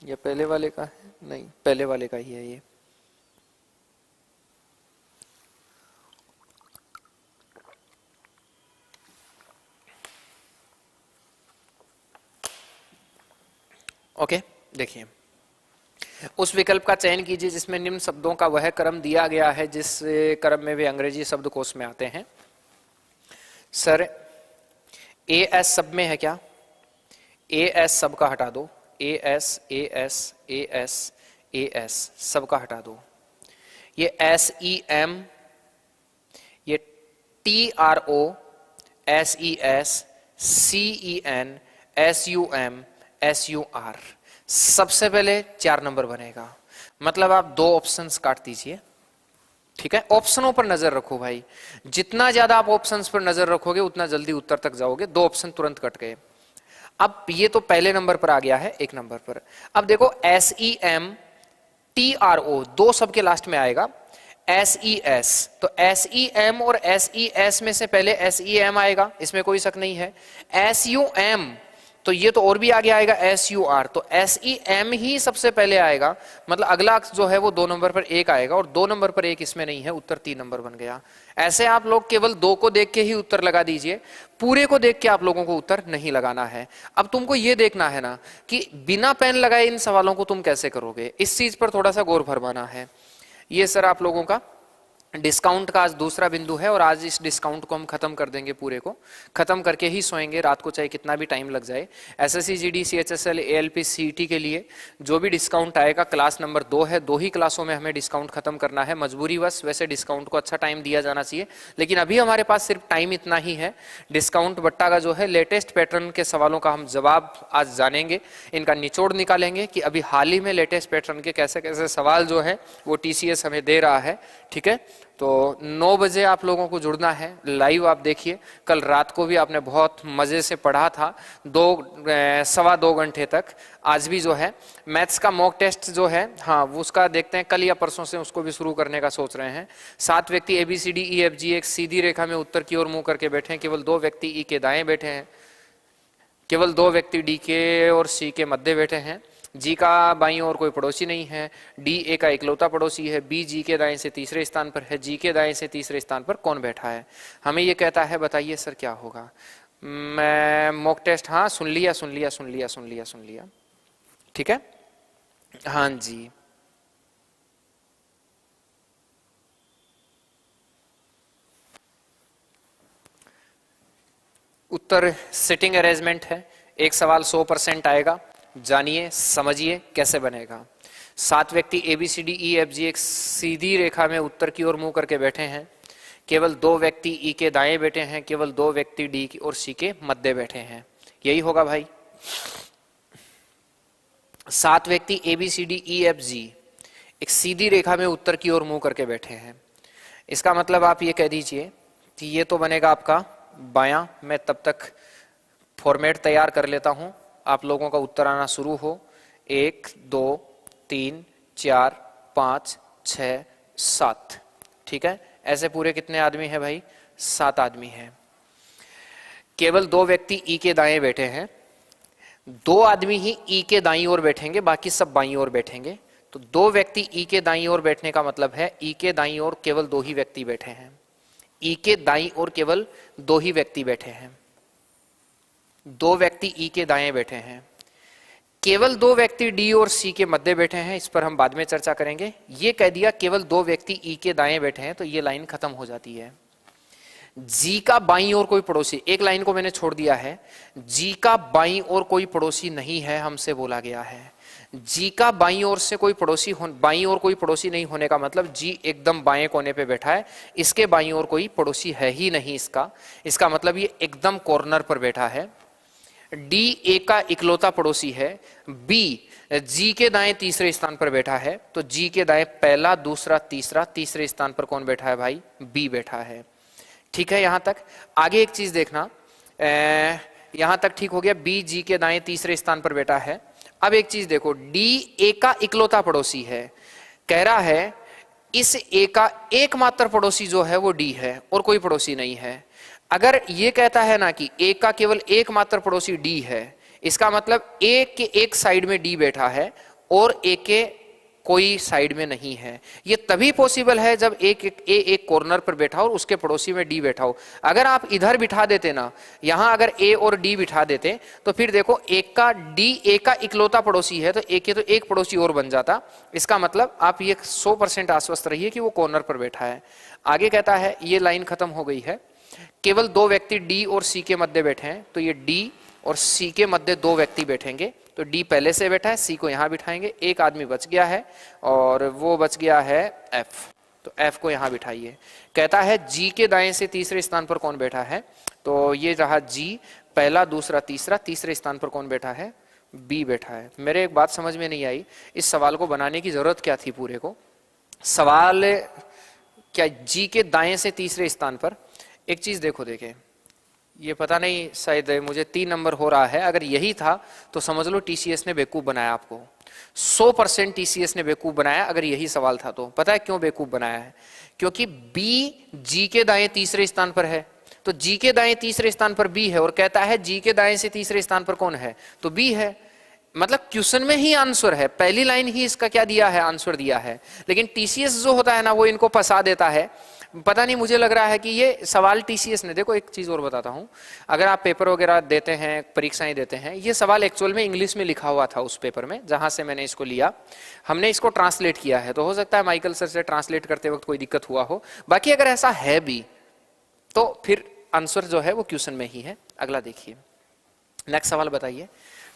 ये पहले वाले का है? नहीं, पहले वाले का ही है ये। ओके, देखिए उस विकल्प का चयन कीजिए जिसमें निम्न शब्दों का वह क्रम दिया गया है जिस क्रम में वे अंग्रेजी शब्दकोश में आते हैं। सर ए एस सब में है क्या? ए एस सब का हटा दो, A S A S A S A S सब का हटा दो। ये एस ई एम, ये T R O, S E S, C E N, S U M, S U R, सबसे पहले 4 नंबर बनेगा। मतलब आप 2 ऑप्शंस काट दीजिए। ठीक है, ऑप्शनों पर नजर रखो भाई, जितना ज्यादा आप ऑप्शंस पर नजर रखोगे उतना जल्दी उत्तर तक जाओगे। 2 ऑप्शन तुरंत कट गए। अब ये तो पहले नंबर पर आ गया है, 1 नंबर पर। अब देखो S E M T R O 2 सबके लास्ट में आएगा। एस ई एस, तो एस ई एम और एस ई एस में से पहले एस ई एम आएगा, इसमें कोई शक नहीं है। एस यू एम, तो ये तो और भी आगे आएगा एस यू आर, तो एस ई एम ही सबसे पहले आएगा। मतलब अगला जो है वो 2 नंबर पर 1 आएगा और 2 नंबर पर 1 इसमें नहीं है, उत्तर 3 नंबर बन गया। ऐसे आप लोग केवल 2 को देख के ही उत्तर लगा दीजिए, पूरे को देख के आप लोगों को उत्तर नहीं लगाना है। अब तुमको ये देखना है ना कि बिना पेन लगाए इन सवालों को तुम कैसे करोगे, इस चीज पर थोड़ा सा गौर फरमाना है। ये सर आप लोगों का डिस्काउंट का आज दूसरा बिंदु है और आज इस डिस्काउंट को हम खत्म कर देंगे, पूरे को खत्म करके ही सोएंगे रात को, चाहे कितना भी टाइम लग जाए। SSC GD CHSL ALP CET के लिए जो भी डिस्काउंट आएगा, क्लास नंबर 2 है, 2 ही क्लासों में हमें डिस्काउंट खत्म करना है मजबूरीवश। वैसे डिस्काउंट को अच्छा टाइम दिया जाना चाहिए, लेकिन अभी हमारे पास सिर्फ टाइम इतना ही है। डिस्काउंट बट्टा का जो है लेटेस्ट पैटर्न के सवालों का हम जवाब आज जानेंगे, इनका निचोड़ निकालेंगे कि अभी हाल ही में लेटेस्ट पैटर्न के कैसे कैसे सवाल जो है वो टीसीएस हमें दे रहा है। ठीक है, तो 9 बजे आप लोगों को जुड़ना है, लाइव आप देखिए। कल रात को भी आपने बहुत मजे से पढ़ा था, 2-2.25 घंटे तक। आज भी जो है मैथ्स का मॉक टेस्ट जो है, हाँ वो उसका देखते हैं, कल या परसों से उसको भी शुरू करने का सोच रहे हैं। 7 व्यक्ति ABCDEFG एक सीधी रेखा में उत्तर की ओर मुंह करके बैठे हैं, केवल 2 व्यक्ति ई के दाएं बैठे हैं, केवल 2 व्यक्ति डी के और सी के मध्य बैठे हैं। जी का बाईं ओर कोई पड़ोसी नहीं है, डी ए का इकलौता पड़ोसी है, बी जी के दाएं से तीसरे स्थान पर है, जी के दाएं से तीसरे स्थान पर कौन बैठा है, हमें ये कहता है। बताइए सर क्या होगा? मैं मॉक टेस्ट, हाँ सुन लिया सुन लिया सुन लिया सुन लिया सुन लिया, ठीक है, हाँ जी। उत्तर सिटिंग अरेंजमेंट है। एक सवाल 100% आएगा, जानिए समझिए कैसे बनेगा। 7 व्यक्ति A B C D E F G एक सीधी रेखा में उत्तर की ओर मुंह करके बैठे हैं। केवल 2 व्यक्ति ई के दाएं बैठे हैं, केवल 2 व्यक्ति डी और सी के मध्य बैठे हैं। यही होगा भाई। 7 व्यक्ति A B C D E F G एक सीधी रेखा में उत्तर की ओर मुंह करके बैठे हैं। इसका मतलब आप ये कह दीजिए कि ये तो बनेगा आपका बायां। मैं तब तक फॉर्मेट तैयार कर लेता हूं, आप लोगों का उत्तर आना शुरू हो। 1 2 3 4 5 6 7, ठीक है। ऐसे पूरे कितने आदमी हैं भाई? 7 आदमी हैं। केवल 2 व्यक्ति ई के दाएं बैठे हैं। 2 आदमी ही ई के दाईं ओर बैठेंगे, बाकी सब बाईं ओर बैठेंगे। तो 2 व्यक्ति ई के दाईं ओर बैठने का मतलब है ई के दाईं ओर केवल 2 ही व्यक्ति बैठे हैं। ई के दाईं ओर केवल 2 ही व्यक्ति बैठे हैं। 2 व्यक्ति ई के दाएं बैठे हैं। केवल 2 व्यक्ति डी और सी के मध्य बैठे हैं, इस पर हम बाद में चर्चा करेंगे। ये कह दिया केवल 2 व्यक्ति ई के दाएं बैठे हैं, तो ये लाइन खत्म हो जाती है। जी का बाईं ओर कोई पड़ोसी, एक लाइन को मैंने छोड़ दिया है। जी का बाईं ओर कोई पड़ोसी नहीं है, हमसे बोला गया है। जी का बाईं ओर से कोई पड़ोसी बाईं ओर कोई पड़ोसी नहीं होने का मतलब जी एकदम बाएं कोने पे बैठा है, इसके बाईं ओर कोई पड़ोसी है ही नहीं। इसका मतलब ये एकदम कॉर्नर पर बैठा है। डी ए का इकलौता पड़ोसी है। बी जी के दाएं तीसरे स्थान पर बैठा है, तो जी के दाएं पहला, दूसरा, तीसरा, तीसरे स्थान पर कौन बैठा है भाई? बी बैठा है। ठीक है, यहां तक। आगे एक चीज देखना, यहां तक ठीक हो गया। बी जी के दाएं तीसरे स्थान पर बैठा है। अब एक चीज देखो, डी ए का इकलौता पड़ोसी है। कह रहा है इस ए का एकमात्र पड़ोसी जो है वो डी है और कोई पड़ोसी नहीं है। अगर ये कहता है ना कि ए का केवल एकमात्र पड़ोसी डी है, इसका मतलब ए के एक साइड में डी बैठा है और ए के कोई साइड में नहीं है। ये तभी पॉसिबल है जब एक कॉर्नर पर बैठा हो और उसके पड़ोसी में डी बैठा हो। अगर आप इधर बिठा देते ना, यहां अगर ए और डी बिठा देते, तो फिर देखो एक का डी ए का इकलौता पड़ोसी है, तो एक के तो एक पड़ोसी और बन जाता। इसका मतलब आप ये 100% आश्वस्त रहिए कि वो कॉर्नर पर बैठा है। आगे कहता है, ये लाइन खत्म हो गई है। केवल 2 व्यक्ति डी और सी के मध्य बैठे हैं, तो ये डी और सी के मध्य 2 व्यक्ति बैठेंगे। तो डी पहले से बैठा है, सी को यहां बिठाएंगे। एक आदमी बच गया है और वो बच गया है एफ, तो एफ को यहां बिठाइए। कहता है जी के दाएं से तीसरे स्थान पर कौन बैठा है? तो ये रहा जी, पहला, दूसरा, तीसरा, तीसरे स्थान पर कौन बैठा है? बी बैठा है। मेरे एक बात समझ में नहीं आई, इस सवाल को बनाने की जरूरत क्या थी पूरे को? सवाल क्या जी के दाएं से तीसरे स्थान पर? एक चीज देखो, देखे, ये पता नहीं शायद मुझे 3 नंबर हो रहा है। अगर यही था तो समझ लो टीसीएस ने बेवकूफ बनाया आपको। 100% टीसीएस ने बेवकूफ बनाया अगर यही सवाल था तो। पता है क्यों बेवकूफ बनाया है? क्योंकि बी जी के दाएं तीसरे स्थान पर है, तो जी के दाएं तीसरे स्थान पर बी है और कहता है जी के दाएं से तीसरे स्थान पर कौन है? तो बी है। मतलब क्वेश्चन में ही आंसर है, पहली लाइन ही इसका क्या दिया है? आंसर दिया है। लेकिन टीसीएस जो होता है ना, वो इनको फंसा देता है। पता नहीं, मुझे लग रहा है कि ये सवाल टीसीएस ने, देखो एक चीज और बताता हूं, अगर आप पेपर वगैरह देते हैं, परीक्षाएं देते हैं, ये सवाल एक्चुअल में इंग्लिश में लिखा हुआ था उस पेपर में जहां से मैंने इसको लिया। हमने इसको ट्रांसलेट किया है, तो हो सकता है माइकल सर से ट्रांसलेट करते वक्त कोई दिक्कत हुआ हो। बाकी अगर ऐसा है भी तो फिर आंसर जो है वो क्वेश्चन में ही है। अगला देखिए, नेक्स्ट सवाल बताइए।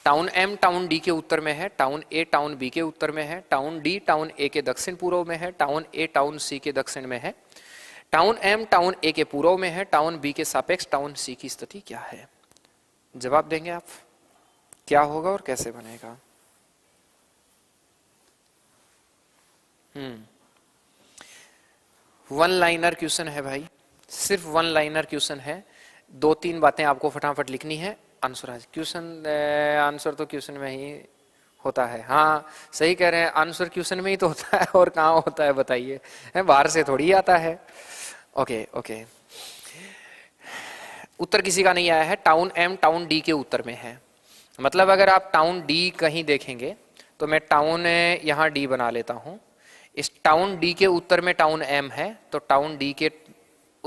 टाउन एम टाउन डी के उत्तर में है, टाउन ए टाउन बी के उत्तर में है, टाउन डी टाउन ए के दक्षिण पूर्व में है, टाउन ए टाउन सी के दक्षिण में है, टाउन एम टाउन ए के पूर्व में है, टाउन बी के सापेक्ष टाउन सी की स्थिति क्या है? जवाब देंगे आप, क्या होगा और कैसे बनेगा? वन लाइनर क्वेश्चन है भाई, सिर्फ वन लाइनर क्वेश्चन है। 2-3 बातें आपको फटाफट लिखनी है, आंसर आज क्वेश्चन, आंसर तो क्वेश्चन में ही होता है। हाँ सही कह रहे हैं, आंसर क्वेश्चन में ही तो होता है, और कहाँ होता है बताइए? बाहर से थोड़ी आता है। ओके ओके, उत्तर किसी का नहीं आया है। टाउन एम टाउन डी के उत्तर में है। मतलब अगर आप टाउन डी कहीं देखेंगे तो मैं टाउन यहाँ डी बना लेता हूँ। इस टाउन डी के उत्तर में टाउन एम है, तो टाउन डी के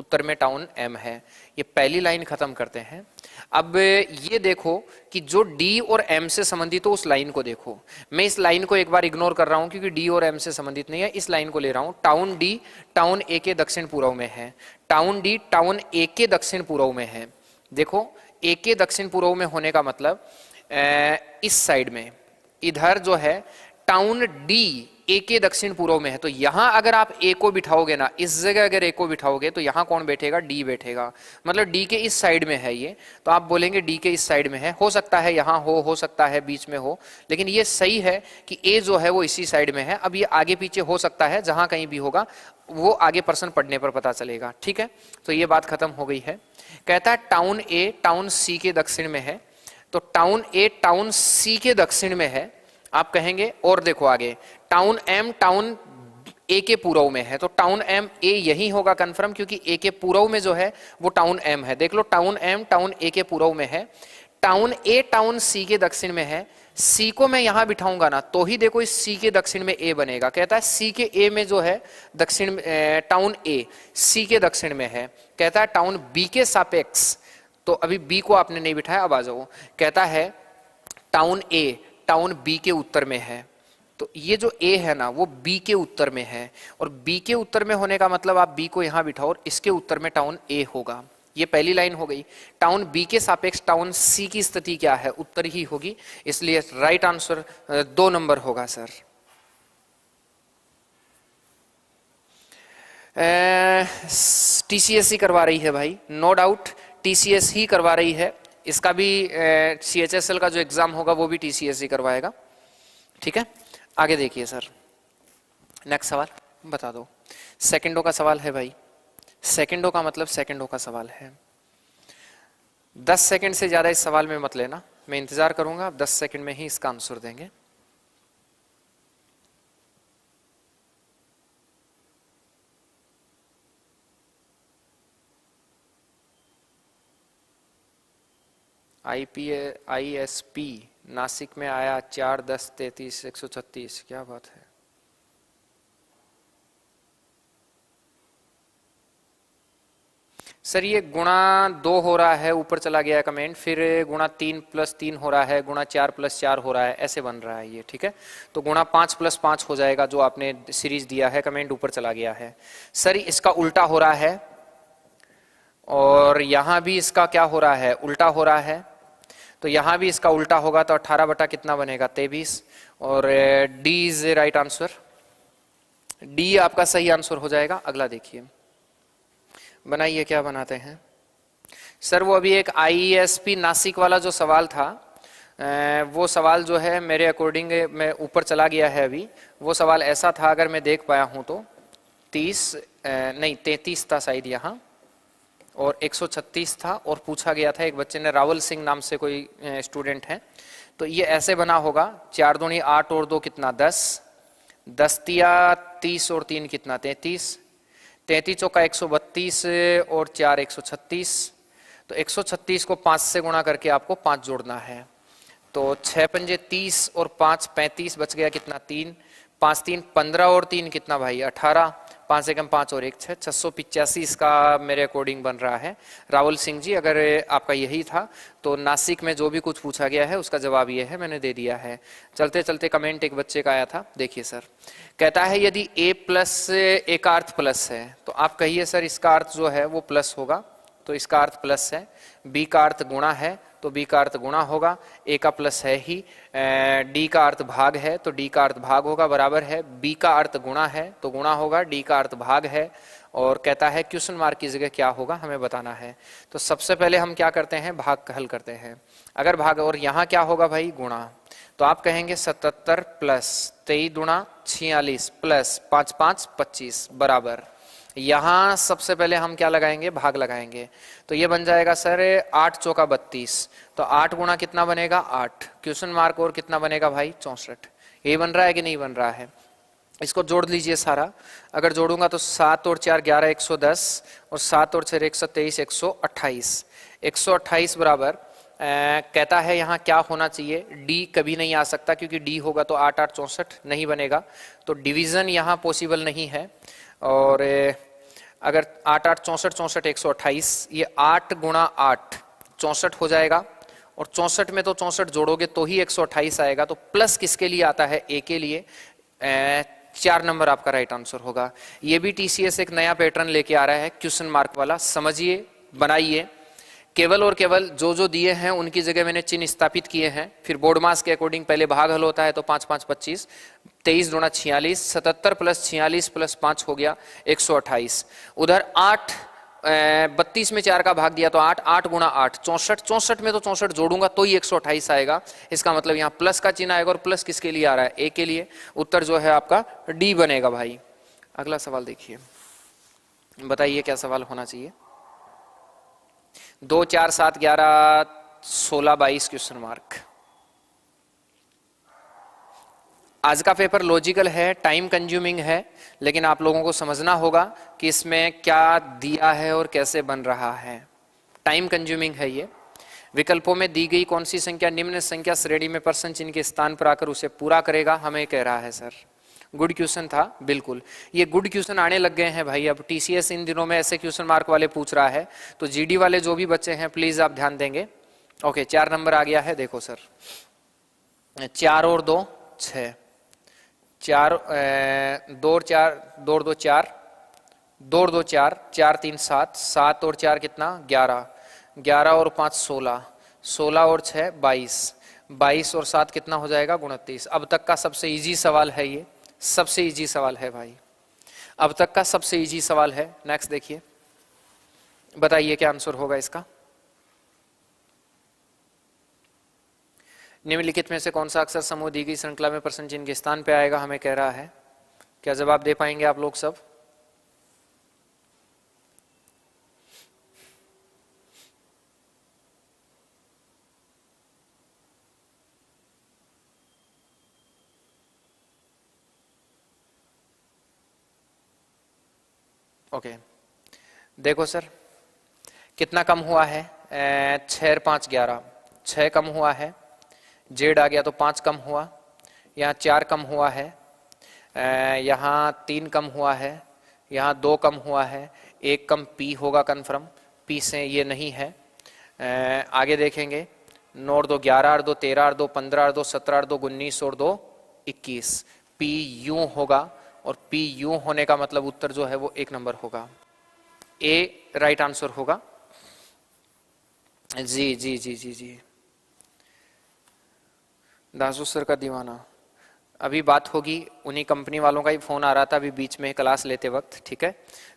उत्तर में टाउन एम है। ये पहली लाइन खत्म करते हैं। अब ये देखो कि जो डी और एम से संबंधित हो उस लाइन को देखो। मैं इस लाइन को एक बार इग्नोर कर रहा हूं क्योंकि डी और एम से संबंधित नहीं है, इस लाइन को ले रहा हूं। टाउन डी टाउन ए के दक्षिण पूर्व में है, टाउन डी टाउन ए के दक्षिण पूर्व में है। देखो ए के दक्षिण पूर्व में होने का मतलब इस साइड में, इधर जो है टाउन डी ए के दक्षिण पूर्व में है। तो यहां अगर आप ए को बिठाओगे ना, इस जगह अगर ए को बिठाओगे तो यहां कौन बैठेगा, डी बैठेगा। मतलब डी के इस साइड में है ये, तो आप बोलेंगे डी के इस साइड में है। हो सकता है यहां हो सकता है बीच में हो, लेकिन ये सही है कि ए जो है वो इसी साइड में है। अब ये आगे पीछे हो सकता है, जहां कहीं भी होगा वो आगे पर्सन पढ़ने पर पता चलेगा। ठीक है, तो ये बात खत्म हो गई है। कहता है टाउन ए टाउन सी के दक्षिण में है, तो टाउन ए टाउन सी के दक्षिण में है। आप कहेंगे और देखो आगे, टाउन एम टाउन ए के पूर्व में है, तो टाउन एम ए यही होगा कंफर्म, क्योंकि ए के पूर्व में जो है वो टाउन एम है। देख लो, टाउन एम टाउन ए के पूर्व में है, टाउन ए टाउन सी के दक्षिण में है। सी को मैं यहां बिठाऊंगा ना, तो ही देखो इस सी के दक्षिण में ए बनेगा। कहता है सी के ए में जो है दक्षिण, टाउन ए सी के दक्षिण में है। कहता है टाउन बी के सापेक्ष, तो अभी बी को आपने नहीं बिठाया, अब आ जाओ। कहता है टाउन ए टाउन बी के उत्तर में है, तो ये जो ए है ना वो बी के उत्तर में है, और बी के उत्तर में होने का मतलब आप बी को यहां बिठाओ और इसके उत्तर में टाउन ए होगा। ये पहली लाइन हो गई। टाउन बी के सापेक्ष टाउन सी की स्थिति क्या है, उत्तर ही होगी, इसलिए राइट आंसर 2 नंबर होगा सर। टीसीएस ही करवा रही है भाई, नो डाउट टीसीएस ही करवा रही है। इसका भी सीएचएसएल का जो एग्जाम होगा वो भी टीसीएस ही करवाएगा। ठीक है, आगे देखिए सर, नेक्स्ट सवाल बता दो। सेकंडों का सवाल है भाई, सेकंडों का मतलब सेकंडों का सवाल है। 10 सेकंड से ज्यादा इस सवाल में मत लेना, मैं इंतजार करूंगा, आप 10 सेकंड में ही इसका आंसर देंगे। ISP नासिक में आया 4, 10, 33, 136, क्या बात है। सर ये गुणा 2 हो रहा है, ऊपर चला गया कमेंट, फिर गुणा 3 + 3 हो रहा है, गुणा 4 + 4 हो रहा है, ऐसे बन रहा है ये। ठीक है, तो गुणा 5 + 5 हो जाएगा, जो आपने सीरीज दिया है, कमेंट ऊपर चला गया है। सर इसका उल्टा हो रहा है, और यहां भी इसका क्या हो रहा है, उल्टा हो रहा है, तो यहां भी इसका उल्टा होगा, तो 18 बटा कितना बनेगा, 23, और D is right answer. D आपका सही आंसर हो जाएगा। अगला देखिए, बनाइए, क्या बनाते हैं सर। वो अभी एक ISP नासिक वाला जो सवाल था, वो सवाल जो है मेरे अकॉर्डिंग में ऊपर चला गया है अभी। वो सवाल ऐसा था, अगर मैं देख पाया हूं तो 33 था शायद यहाँ, और 136 था, और पूछा गया था, एक बच्चे ने, रावल सिंह नाम से कोई स्टूडेंट है, तो ये ऐसे बना होगा, 4 दूनी 8 और 2 कितना 10, 10 तिया 30 और 3 कितना 33, 33 चौका 132 और 4 136, तो 136 को 5 से गुणा करके आपको 5 जोड़ना है, तो 6 पंजे 30 और 5 35, बच गया कितना 3, 5 3 15 और 3 कितना भाई 18, 5 एकम 5 और 1 6, 685 इसका मेरे अकॉर्डिंग बन रहा है। राहुल सिंह जी, अगर आपका यही था तो नासिक में जो भी कुछ पूछा गया है उसका जवाब ये है, मैंने दे दिया है। चलते चलते कमेंट एक बच्चे का आया था, देखिए सर, कहता है यदि a प्लस ए का अर्थ प्लस है, तो आप कहिए सर इसका अर्थ जो है वो प्लस होगा, तो इसका अर्थ प्लस है। b का अर्थ गुणा है, तो b का अर्थ गुणा होगा, a का प्लस है ही, d का अर्थ भाग है, तो d का अर्थ भाग होगा, बराबर है। b का अर्थ गुणा है तो गुणा होगा, d का अर्थ भाग है, और कहता है क्वेश्चन मार्क की जगह क्या होगा हमें बताना है। तो सबसे पहले हम क्या करते हैं, भाग हल करते हैं। अगर भाग, और यहाँ क्या होगा भाई गुणा, तो आप कहेंगे 77 प्लस 23 दूना 46 प्लस 5 5 25 बराबर, यहां सबसे पहले हम क्या लगाएंगे, भाग लगाएंगे, तो ये बन जाएगा सर 8 चौका 32, तो 8 गुणा कितना बनेगा 8, क्वेश्चन मार्क, और कितना बनेगा भाई 64। ये बन रहा है कि नहीं बन रहा है, इसको जोड़ लीजिए सारा। अगर जोड़ूंगा तो 7 और 4 11 110, और 7 और 6 123 128, 128 बराबर कहता है यहाँ क्या होना चाहिए, डी कभी नहीं आ सकता, क्योंकि डी होगा तो 8 8 64 नहीं बनेगा, तो डिवीजन यहाँ पॉसिबल नहीं है। और अगर 8 8 64 64 128, ये 8 गुणा 8 64 हो जाएगा, और 64 में तो 64 जोड़ोगे तो ही 128 आएगा। तो प्लस किसके लिए आता है? ए के लिए। 4 नंबर आपका राइट आंसर होगा। ये भी टीसीएस एक नया पैटर्न लेके आ रहा है, क्वेश्चन मार्क वाला। समझिए, बनाइए। केवल और केवल जो जो दिए हैं उनकी जगह मैंने चिन्ह स्थापित किए हैं। फिर बोर्ड मास के अकॉर्डिंग पहले भाग हल होता है, तो 5 5 25, 23 दूना 46, 77 प्लस 46 प्लस 5 हो गया 128। उधर 8 32 में 4 का भाग दिया तो 8, 8 गुणा 8 64, 64 में तो 64 जोड़ूंगा तो ही 128 आएगा। इसका मतलब यहाँ प्लस का चिन्ह आएगा, और प्लस किसके लिए आ रहा है? ए के लिए। उत्तर जो है आपका डी बनेगा भाई। अगला सवाल देखिए, बताइए क्या सवाल होना चाहिए। 2 4 7 11 16 22 क्वेश्चन मार्क। आज का पेपर लॉजिकल है, टाइम कंज्यूमिंग है, लेकिन आप लोगों को समझना होगा कि इसमें क्या दिया है और कैसे बन रहा है। टाइम कंज्यूमिंग है ये। विकल्पों में दी गई कौन सी संख्या निम्न संख्या श्रेणी में प्रश्न चिन्ह के स्थान पर आकर उसे पूरा करेगा, हमें कह रहा है सर। गुड क्वेश्चन था, बिल्कुल। ये गुड क्वेश्चन आने लग गए हैं भाई। अब टीसीएस इन दिनों में ऐसे क्वेश्चन मार्क वाले पूछ रहा है, तो जीडी वाले जो भी बच्चे हैं प्लीज आप ध्यान देंगे। ओके, 4 नंबर आ गया है, देखो सर। 4 और 2 6, 4 2 और 4 2 और 2 4, 2 और 2 4, 4 3 7, 7 और 4 कितना? 11, 11 और 5 16, 16 और 6 22, 22 और 7 कितना हो जाएगा? 29। अब तक का सबसे इजी सवाल है ये, सबसे इजी सवाल है भाई, अब तक का सबसे इजी सवाल है। नेक्स्ट देखिए, बताइए क्या आंसर होगा इसका। निम्नलिखित में से कौन सा अक्षर समूह दी गई श्रृंखला में प्रश्न चिन्ह के स्थान पे आएगा, हमें कह रहा है। क्या जवाब दे पाएंगे आप लोग सब? ओके, देखो सर कितना कम हुआ है। 6 5 11, 6 कम हुआ है, जेड आ गया तो 5 कम हुआ, यहाँ 4 कम हुआ है, यहाँ 3 कम हुआ है, यहाँ 2 कम हुआ है, 1 कम पी होगा कन्फर्म, पी से ये नहीं है। आगे देखेंगे, 9 और 2 11 और 2 13 और 2 15 और 2 17 और 2 19 और 2 21, पी यूं होगा, और पी यूं होने का मतलब उत्तर जो है वो 1 नंबर होगा। ए राइट आंसर होगा। जी जी जी जी जी, दासू सर का दीवाना। अभी बात होगी, उन्हीं कंपनी वालों का ही फोन आ रहा था अभी बीच में क्लास लेते वक्त, ठीक है,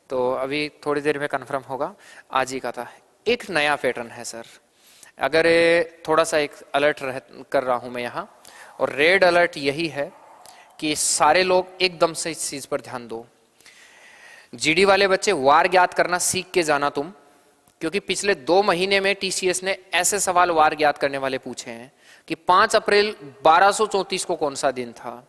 तो अभी थोड़ी देर में कंफर्म होगा। आज ही का था। एक नया पैटर्न है सर, अगर थोड़ा सा एक अलर्ट कर रहा हूं मैं यहाँ, और रेड अलर्ट यही है कि सारे लोग एकदम से इस चीज पर ध्यान दो। जीडी वाले बच्चे वार ज्ञात करना सीख के जाना तुम, क्योंकि पिछले 2 महीने में टीसीएस ने ऐसे सवाल वार ज्ञात करने वाले पूछे हैं कि 5 अप्रैल 1234 को कौन सा दिन था।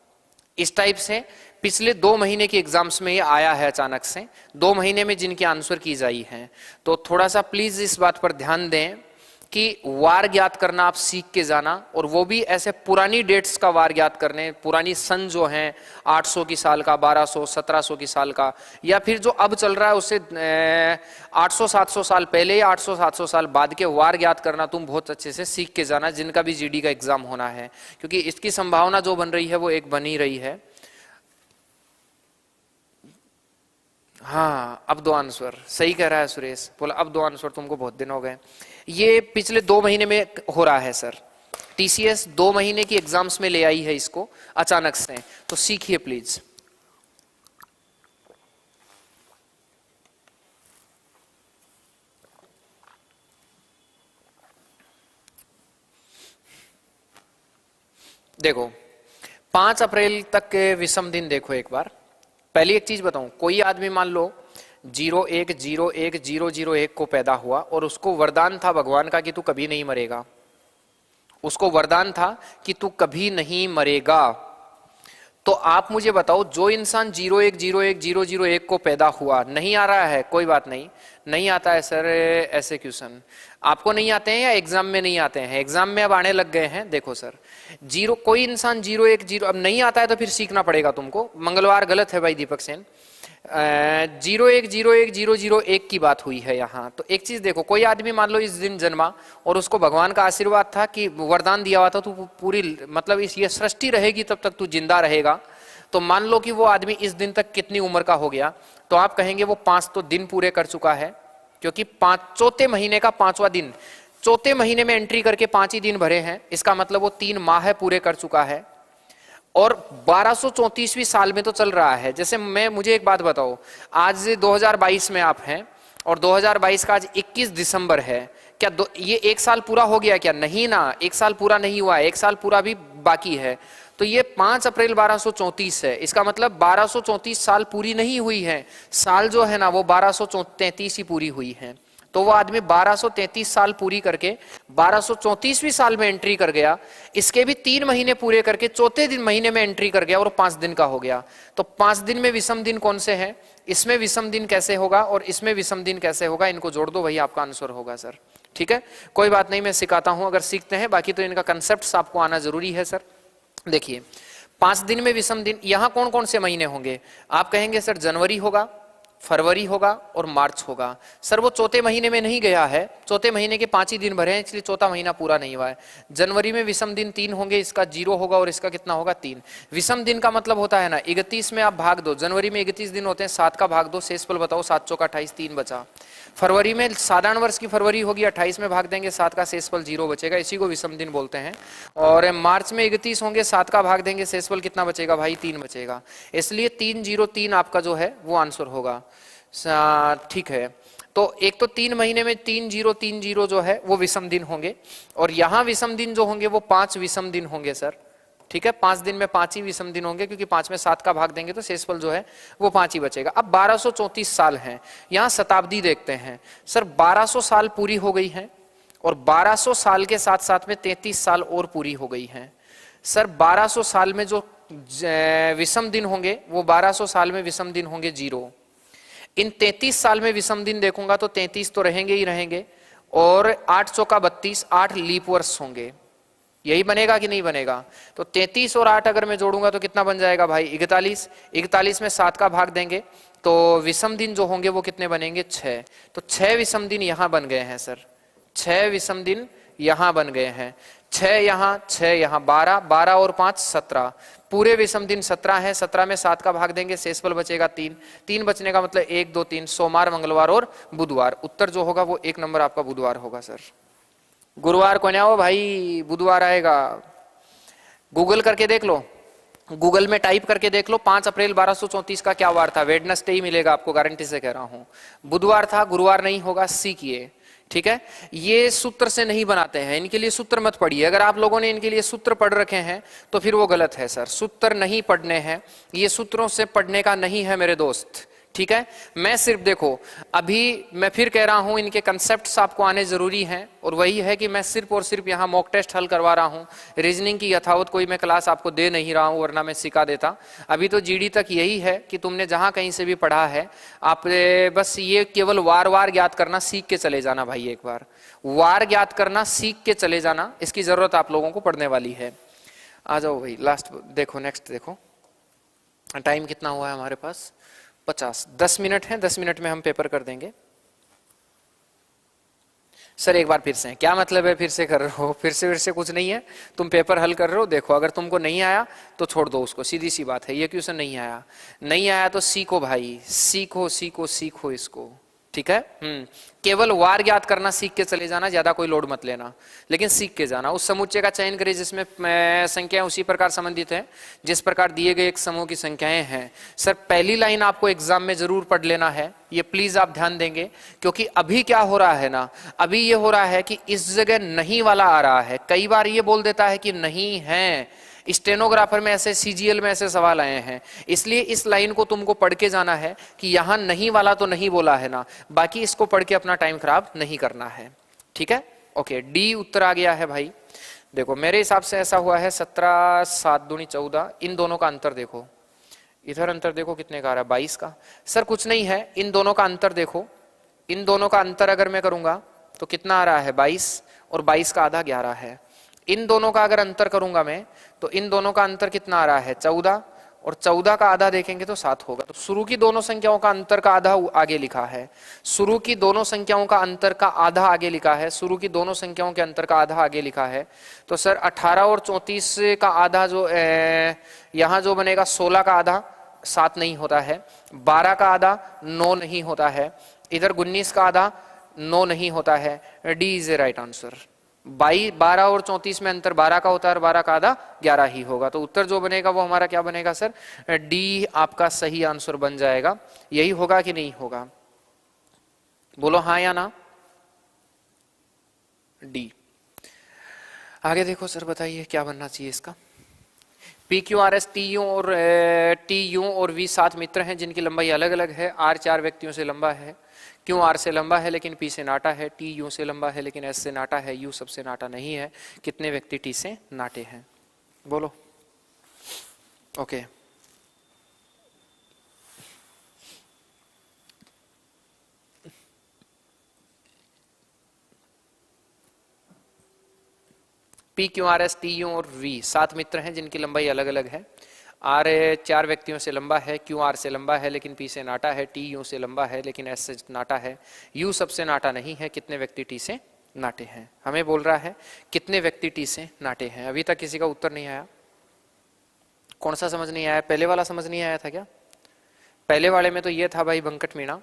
इस टाइप से पिछले 2 महीने की एग्जाम्स में ये आया है अचानक से, 2 महीने में जिनकी आंसर की जाई है। तो थोड़ा सा प्लीज इस बात पर ध्यान दें कि वार ज्ञात करना आप सीख के जाना, और वो भी ऐसे पुरानी डेट्स का वार ज्ञात करने, पुरानी सन जो हैं 800 की साल का, 1200 1700 की साल का, या फिर जो अब चल रहा है उससे 800 700 साल पहले या 800 700 साल बाद के वार ज्ञात करना तुम बहुत अच्छे से सीख के जाना, जिनका भी जीडी का एग्जाम होना है, क्योंकि इसकी संभावना जो बन रही है वो एक बनी रही है। हाँ, अब 2 आंसर सही कह रहा है सुरेश, बोला अब 2 आंसर तुमको बहुत दिन हो गए। ये पिछले 2 महीने में हो रहा है सर, टीसीएस 2 महीने की एग्जाम्स में ले आई है इसको अचानक से, तो सीखिए प्लीज। देखो 5 अप्रैल तक के विषम दिन देखो एक बार। पहली एक चीज बताऊं, कोई आदमी मान लो 01010001 को पैदा हुआ और उसको वरदान था भगवान का कि तू कभी नहीं मरेगा, उसको वरदान था कि तू कभी नहीं मरेगा, तो आप मुझे बताओ जो इंसान 01010001 को पैदा हुआ, नहीं आ रहा है, कोई बात नहीं, नहीं आता है सर ऐसे क्वेश्चन आपको नहीं आते हैं या एग्जाम में नहीं आते हैं? एग्जाम में अब आने लग गए हैं। देखो सर, कोई इंसान 010 अब नहीं आता है तो फिर सीखना पड़ेगा तुमको। मंगलवार गलत है भाई दीपक सेन, 01010001 की बात हुई है यहाँ। तो एक चीज देखो, कोई आदमी मान लो इस दिन जन्मा और उसको भगवान का आशीर्वाद था कि वरदान दिया हुआ था तू पूरी मतलब इस ये सृष्टि रहेगी तब तक तू जिंदा रहेगा, तो मान लो कि वो आदमी इस दिन तक कितनी उम्र का हो गया, तो आप कहेंगे वो 5 तो दिन पूरे कर चुका है, क्योंकि चौथे महीने का 5वां दिन, चौथे महीने में एंट्री करके 5 ही दिन भरे हैं, इसका मतलब वो 3 माह पूरे कर चुका है। और 1234वीं साल में तो चल रहा है। जैसे मुझे एक बात बताओ, आज 2022 में आप हैं और 2022 का आज 21 दिसंबर है, क्या ये 1 साल पूरा हो गया क्या? नहीं ना, 1 साल पूरा नहीं हुआ है, 1 साल पूरा भी बाकी है। तो ये 5 अप्रैल 1234 है, इसका मतलब 1234 साल पूरी नहीं हुई है, साल जो है ना वो 1233 ही पूरी हुई है। तो वो आदमी 1233 साल पूरी करके 1234वीं साल में एंट्री कर गया, इसके भी 3 महीने पूरे करके चौथे दिन महीने में एंट्री कर गया और 5 दिन का हो गया। तो 5 दिन में विषम दिन कौन से हैं, इसमें विषम दिन कैसे होगा और इसमें विषम दिन कैसे होगा, इनको जोड़ दो, वही आपका आंसर होगा सर। ठीक है, कोई बात नहीं, मैं सिखाता हूं अगर सीखते हैं, बाकी तो इनका कंसेप्ट आपको आना जरूरी है सर। देखिए 5 दिन में विषम दिन, यहां कौन कौन से महीने होंगे? आप कहेंगे सर जनवरी होगा, फरवरी होगा और मार्च होगा। सर वो चौथे महीने में नहीं गया है, चौथे महीने के 5 ही दिन भरे हैं, इसलिए चौथा महीना पूरा नहीं हुआ है। जनवरी में विषम दिन 3 होंगे, इसका 0 होगा और इसका कितना होगा 3। विषम दिन का मतलब होता है ना 31 में आप भाग दो, जनवरी में 31 दिन होते हैं, 7 का भाग दो, शेषफल बताओ, 7 चौका 28, 3 बचा। फरवरी में साधारण वर्ष की फरवरी होगी, 28 में भाग देंगे, 7 का शेषफल 0 बचेगा, इसी को विषम दिन बोलते हैं। और मार्च में 31 होंगे, 7 का भाग देंगे, शेषफल कितना बचेगा भाई 3 बचेगा, इसलिए 303 आपका जो है वो आंसर होगा। ठीक है, तो एक तो 3 महीने में 3030 जो है वो विषम दिन होंगे, और यहां विषम दिन जो होंगे वो 5 विषम दिन होंगे सर। ठीक है, 5 दिन में 5 ही विषम दिन होंगे, क्योंकि 5 में 7 का भाग देंगे तो शेषफल जो है वो 5 ही बचेगा। अब 1234 साल हैं, यहां शताब्दी देखते हैं सर, 1200 साल पूरी हो गई है और 1200 साल के साथ साथ में 33 साल और पूरी हो गई है। सर 1200 साल में जो विषम दिन होंगे वो 1200 साल में विषम दिन होंगे 0। इन 33 साल में विषम दिन देखूंगा तो 33 तो रहेंगे ही रहेंगे, और 8 चौका 32, 8 लीप वर्ष होंगे, यही बनेगा कि नहीं बनेगा? तो 33 और 8 अगर मैं जोड़ूंगा तो कितना बन जाएगा भाई 41। 41 में 7 का भाग देंगे तो विषम दिन जो होंगे वो कितने बनेंगे 6। तो 6 विषम दिन यहां बन गए हैं सर, 6 विषम दिन यहां बन गए हैं, 6 यहां 6 यहां, 12 12 और 5 17, पूरे विषम दिन 17 है। 17 में 7 का भाग देंगे, शेषफल बचेगा 3, 3 बचने का मतलब 1 2 3, सोमवार मंगलवार और बुधवार। उत्तर जो होगा वो 1 नंबर आपका बुधवार होगा सर। गुरुवार को ना हो भाई, बुधवार आएगा। गूगल करके देख लो, गूगल में टाइप करके देख लो 5 अप्रैल 1234 का क्या वार था, वेडनेसडे ही मिलेगा आपको, गारंटी से कह रहा हूं। बुधवार था, गुरुवार नहीं होगा, सीखिए। ठीक है, ये सूत्र से नहीं बनाते हैं, इनके लिए सूत्र मत पढ़िए। अगर आप लोगों ने इनके लिए सूत्र पढ़ रखे हैं तो फिर वो गलत है सर, सूत्र नहीं पढ़ने हैं, ये सूत्रों से पढ़ने का नहीं है मेरे दोस्त। ठीक है, मैं सिर्फ देखो, अभी मैं फिर कह रहा हूं इनके कंसेप्ट्स आपको आने जरूरी हैं, और वही है कि मैं सिर्फ और सिर्फ यहां मॉक टेस्ट हल करवा रहा हूं, रीजनिंग की यथावत कोई मैं क्लास आपको दे नहीं रहा हूं, वरना मैं सिखा देता। अभी तो जीडी तक यही है कि तुमने जहां कहीं से भी पढ़ा है, आप बस ये केवल वार वार ज्ञात करना सीख के चले जाना भाई, एक बार वार ज्ञात करना सीख के चले जाना, इसकी जरूरत आप लोगों को पड़ने वाली है। आ जाओ भाई, लास्ट देखो, नेक्स्ट देखो, टाइम कितना हुआ है हमारे पास 50, 10 मिनट है, 10 मिनट में हम पेपर कर देंगे। सर एक बार फिर से, क्या मतलब है फिर से कर रहे हो? फिर से कुछ नहीं है, तुम पेपर हल कर रहे हो। देखो अगर तुमको नहीं आया तो छोड़ दो उसको, सीधी सी बात है। ये क्वेश्चन नहीं आया, नहीं आया तो सीखो भाई, सीखो सीखो सीखो इसको। ठीक है, केवल वार ज्ञात करना सीख के चले जाना, ज्यादा कोई लोड मत लेना, लेकिन सीख के जाना। उस समुच्चय का चयन करें जिसमें संख्याएं उसी प्रकार संबंधित है जिस प्रकार दिए गए एक समूह की संख्याएं हैं। सर पहली लाइन आपको एग्जाम में जरूर पढ़ लेना है, ये प्लीज आप ध्यान देंगे, क्योंकि अभी क्या हो रहा है ना, अभी ये हो रहा है कि इस जगह नहीं वाला आ रहा है, कई बार ये बोल देता है कि नहीं है। स्टेनोग्राफर में ऐसे, सीजीएल में ऐसे सवाल आए हैं, इसलिए इस लाइन को तुमको पढ़ के जाना है कि यहां नहीं वाला तो नहीं बोला है ना, बाकी इसको पढ़ के अपना टाइम खराब नहीं करना है। ठीक है, ओके, डी उत्तर आ गया है भाई। देखो मेरे हिसाब से ऐसा हुआ है 17 7 दूनी 14, इन दोनों का अंतर देखो, इधर अंतर देखो कितने का आ रहा है 22 का। सर कुछ नहीं है, इन दोनों का अंतर देखो, इन दोनों का अंतर अगर मैं करूंगा तो कितना आ रहा है 22, और 22 का आधा 11 है। इन दोनों का अगर अंतर करूंगा मैं तो इन दोनों का अंतर कितना आ रहा है 14, और 14 का आधा देखेंगे तो 7 होगा। तो शुरू की दोनों संख्याओं का अंतर का आधा आगे लिखा है, शुरू की दोनों संख्याओं का अंतर का आधा आगे लिखा है, शुरू की दोनों संख्याओं के अंतर का आधा आगे लिखा है। तो सर 18 और 34 का आधा जो यहाँ जो बनेगा 16 का आधा 7 नहीं होता है, 12 का आधा 9 नहीं होता है, इधर 19 का आधा 9 नहीं होता है। D is a right answer. 12 और 34 में अंतर 12 का होता है और 12 का आधा 11 ही होगा। तो उत्तर जो बनेगा वो हमारा क्या बनेगा सर? डी आपका सही आंसर बन जाएगा। यही होगा कि नहीं होगा? बोलो हाँ या ना। डी। आगे देखो सर, बताइए क्या बनना चाहिए इसका। P Q R S T you और वी 7 मित्र हैं जिनकी लंबाई अलग अलग है। आर 4 व्यक्तियों से लंबा है। क्यों आर से लंबा है लेकिन पी से नाटा है। टी यू से लंबा है लेकिन एस से नाटा है। यू सबसे नाटा नहीं है। कितने व्यक्ति टी से नाटे हैं? बोलो। Okay P Q R S T you और वी 7 मित्र हैं जिनकी लंबाई अलग अलग है। आर 4 व्यक्तियों से लंबा है। क्यू आर से लंबा है लेकिन पी से नाटा है। टी यू से लंबा है लेकिन एस से नाटा है। यू सबसे नाटा नहीं है। कितने व्यक्ति टी से नाटे हैं? हमें बोल रहा है कितने व्यक्ति टी से नाटे हैं। अभी तक किसी का उत्तर नहीं आया। कौन सा समझ नहीं आया? पहले वाला समझ नहीं आया था क्या? पहले वाले में तो ये था भाई बंकट मीणा,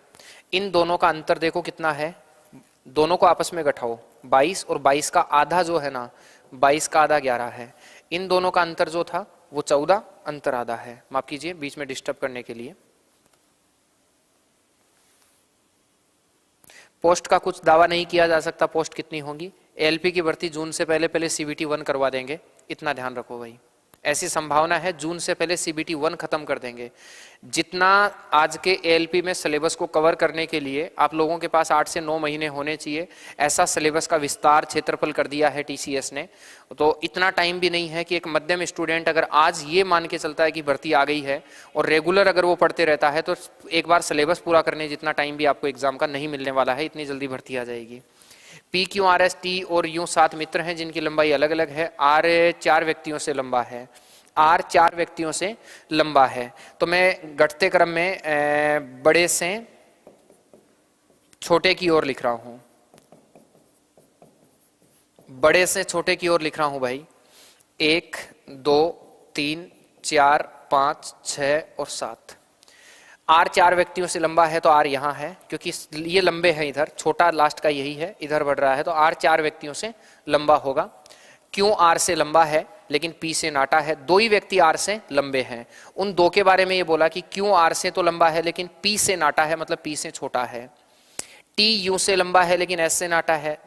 इन दोनों का अंतर देखो कितना है, दोनों को आपस में घटाओ 22 और 22 का आधा जो है ना 22 का आधा 11 है। इन दोनों का अंतर जो था वो 14, अंतर आधा है। माफ कीजिए बीच में डिस्टर्ब करने के लिए। पोस्ट का कुछ दावा नहीं किया जा सकता। पोस्ट कितनी होंगी? एलपी की भर्ती जून से पहले पहले सीबीटी 1 करवा देंगे, इतना ध्यान रखो भाई। ऐसी संभावना है जून से पहले सीबीटी 1 खत्म कर देंगे। जितना आज के एएलपी में सिलेबस को कवर करने के लिए आप लोगों के पास 8 से 9 महीने होने चाहिए, ऐसा सिलेबस का विस्तार क्षेत्रफल कर दिया है टीसीएस ने। तो इतना टाइम भी नहीं है कि एक मध्यम स्टूडेंट अगर आज ये मान के चलता है कि भर्ती आ गई है और रेगुलर अगर वो पढ़ते रहता है तो एक बार सिलेबस पूरा करने जितना टाइम भी आपको एग्जाम का नहीं मिलने वाला है, इतनी जल्दी भर्ती आ जाएगी। P Q R S T और यू 7 मित्र हैं जिनकी लंबाई अलग अलग है। आर 4 व्यक्तियों से लंबा है। आर 4 व्यक्तियों से लंबा है। तो मैं घटते क्रम में बड़े से छोटे की ओर लिख रहा हूं, बड़े से छोटे की ओर लिख रहा हूं भाई। 1 2 3 4 5 6 और 7। आर 4 व्यक्तियों से लंबा है तो आर यहां है क्योंकि ये लंबे हैं, इधर छोटा लास्ट का यही है, इधर बढ़ रहा है तो आर 4 व्यक्तियों से लंबा होगा। क्यों आर से लंबा है लेकिन पी से नाटा है? दो ही व्यक्ति आर से लंबे हैं, उन दो के बारे में ये बोला कि क्यों आर से तो लंबा है लेकिन पी से नाटा है, मतलब पी से छोटा है। टी यू से लंबा है लेकिन एस से नाटा है।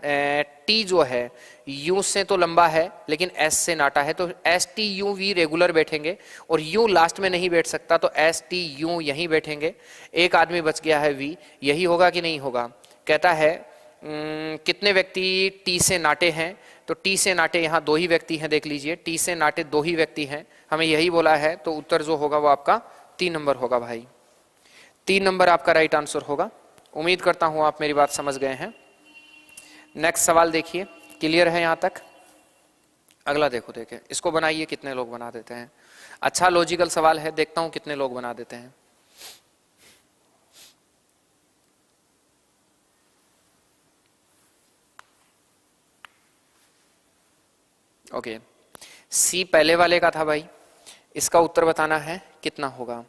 टी जो है यू से तो लंबा है लेकिन एस से नाटा है, तो S T U V regular बैठेंगे और यू लास्ट में नहीं बैठ सकता तो एस टी यू यहीं बैठेंगे। एक आदमी बच गया है वी, यही होगा कि नहीं होगा? कहता है कितने व्यक्ति टी से नाटे हैं? तो टी से नाटे यहाँ 2 ही व्यक्ति हैं, देख लीजिए टी से नाटे 2 ही व्यक्ति हैं, हमें यही बोला है। तो उत्तर जो होगा वो आपका 3 नंबर होगा भाई। 3 नंबर आपका राइट आंसर होगा। उम्मीद करता हूं आप मेरी बात समझ गए हैं। नेक्स्ट सवाल देखिए, क्लियर है यहां तक? अगला देखो, देखें इसको बनाइए, कितने लोग बना देते हैं। अच्छा लॉजिकल सवाल है, देखता हूं कितने लोग बना देते हैं। ओके, सी पहले वाले का था भाई, इसका उत्तर बताना है कितना होगा।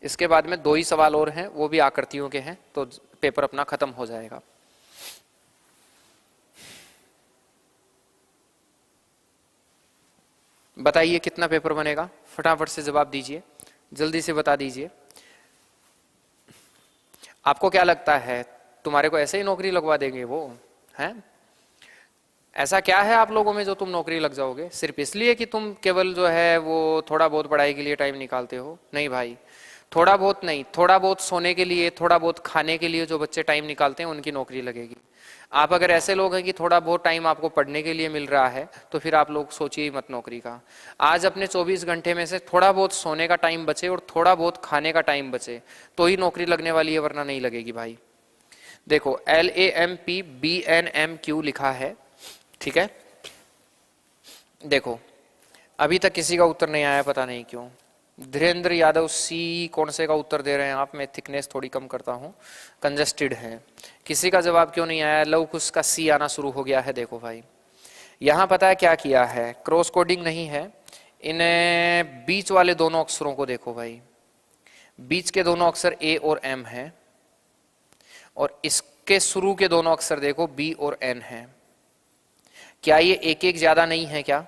इसके बाद में 2 ही सवाल और हैं, वो भी आकृतियों के हैं, तो पेपर अपना खत्म हो जाएगा। बताइए कितना पेपर बनेगा, फटाफट से जवाब दीजिए, जल्दी से बता दीजिए। आपको क्या लगता है तुम्हारे को ऐसे ही नौकरी लगवा देंगे वो हैं? ऐसा क्या है आप लोगों में जो तुम नौकरी लग जाओगे सिर्फ इसलिए कि तुम केवल जो है वो थोड़ा बहुत पढ़ाई के लिए टाइम निकालते हो? नहीं भाई, थोड़ा बहुत नहीं, थोड़ा बहुत सोने के लिए, थोड़ा बहुत खाने के लिए जो बच्चे टाइम निकालते हैं उनकी नौकरी लगेगी। आप अगर ऐसे लोग हैं कि थोड़ा बहुत टाइम आपको पढ़ने के लिए मिल रहा है तो फिर आप लोग सोचिए ही मत नौकरी का। आज अपने 24 घंटे में से थोड़ा बहुत सोने का टाइम बचे और थोड़ा बहुत खाने का टाइम बचे तो ही नौकरी लगने वाली है, वरना नहीं लगेगी भाई। देखो LAMPBNMQ लिखा है, ठीक है। देखो अभी तक किसी का उत्तर नहीं आया, पता नहीं क्यों। धीरेन्द्र यादव सी, कौन से का उत्तर दे रहे हैं आप? मैं थिकनेस थोड़ी कम करता हूँ, कंजस्टेड है। किसी का जवाब क्यों नहीं आया? लव कुश का सी आना शुरू हो गया है। देखो भाई यहाँ पता है क्या किया है, क्रॉस कोडिंग नहीं है, इन्हें बीच वाले दोनों अक्षरों को देखो भाई, बीच के दोनों अक्षर ए और एम है, और इसके शुरू के दोनों अक्षर देखो बी और एन है। क्या ये एक एक ज्यादा नहीं है क्या?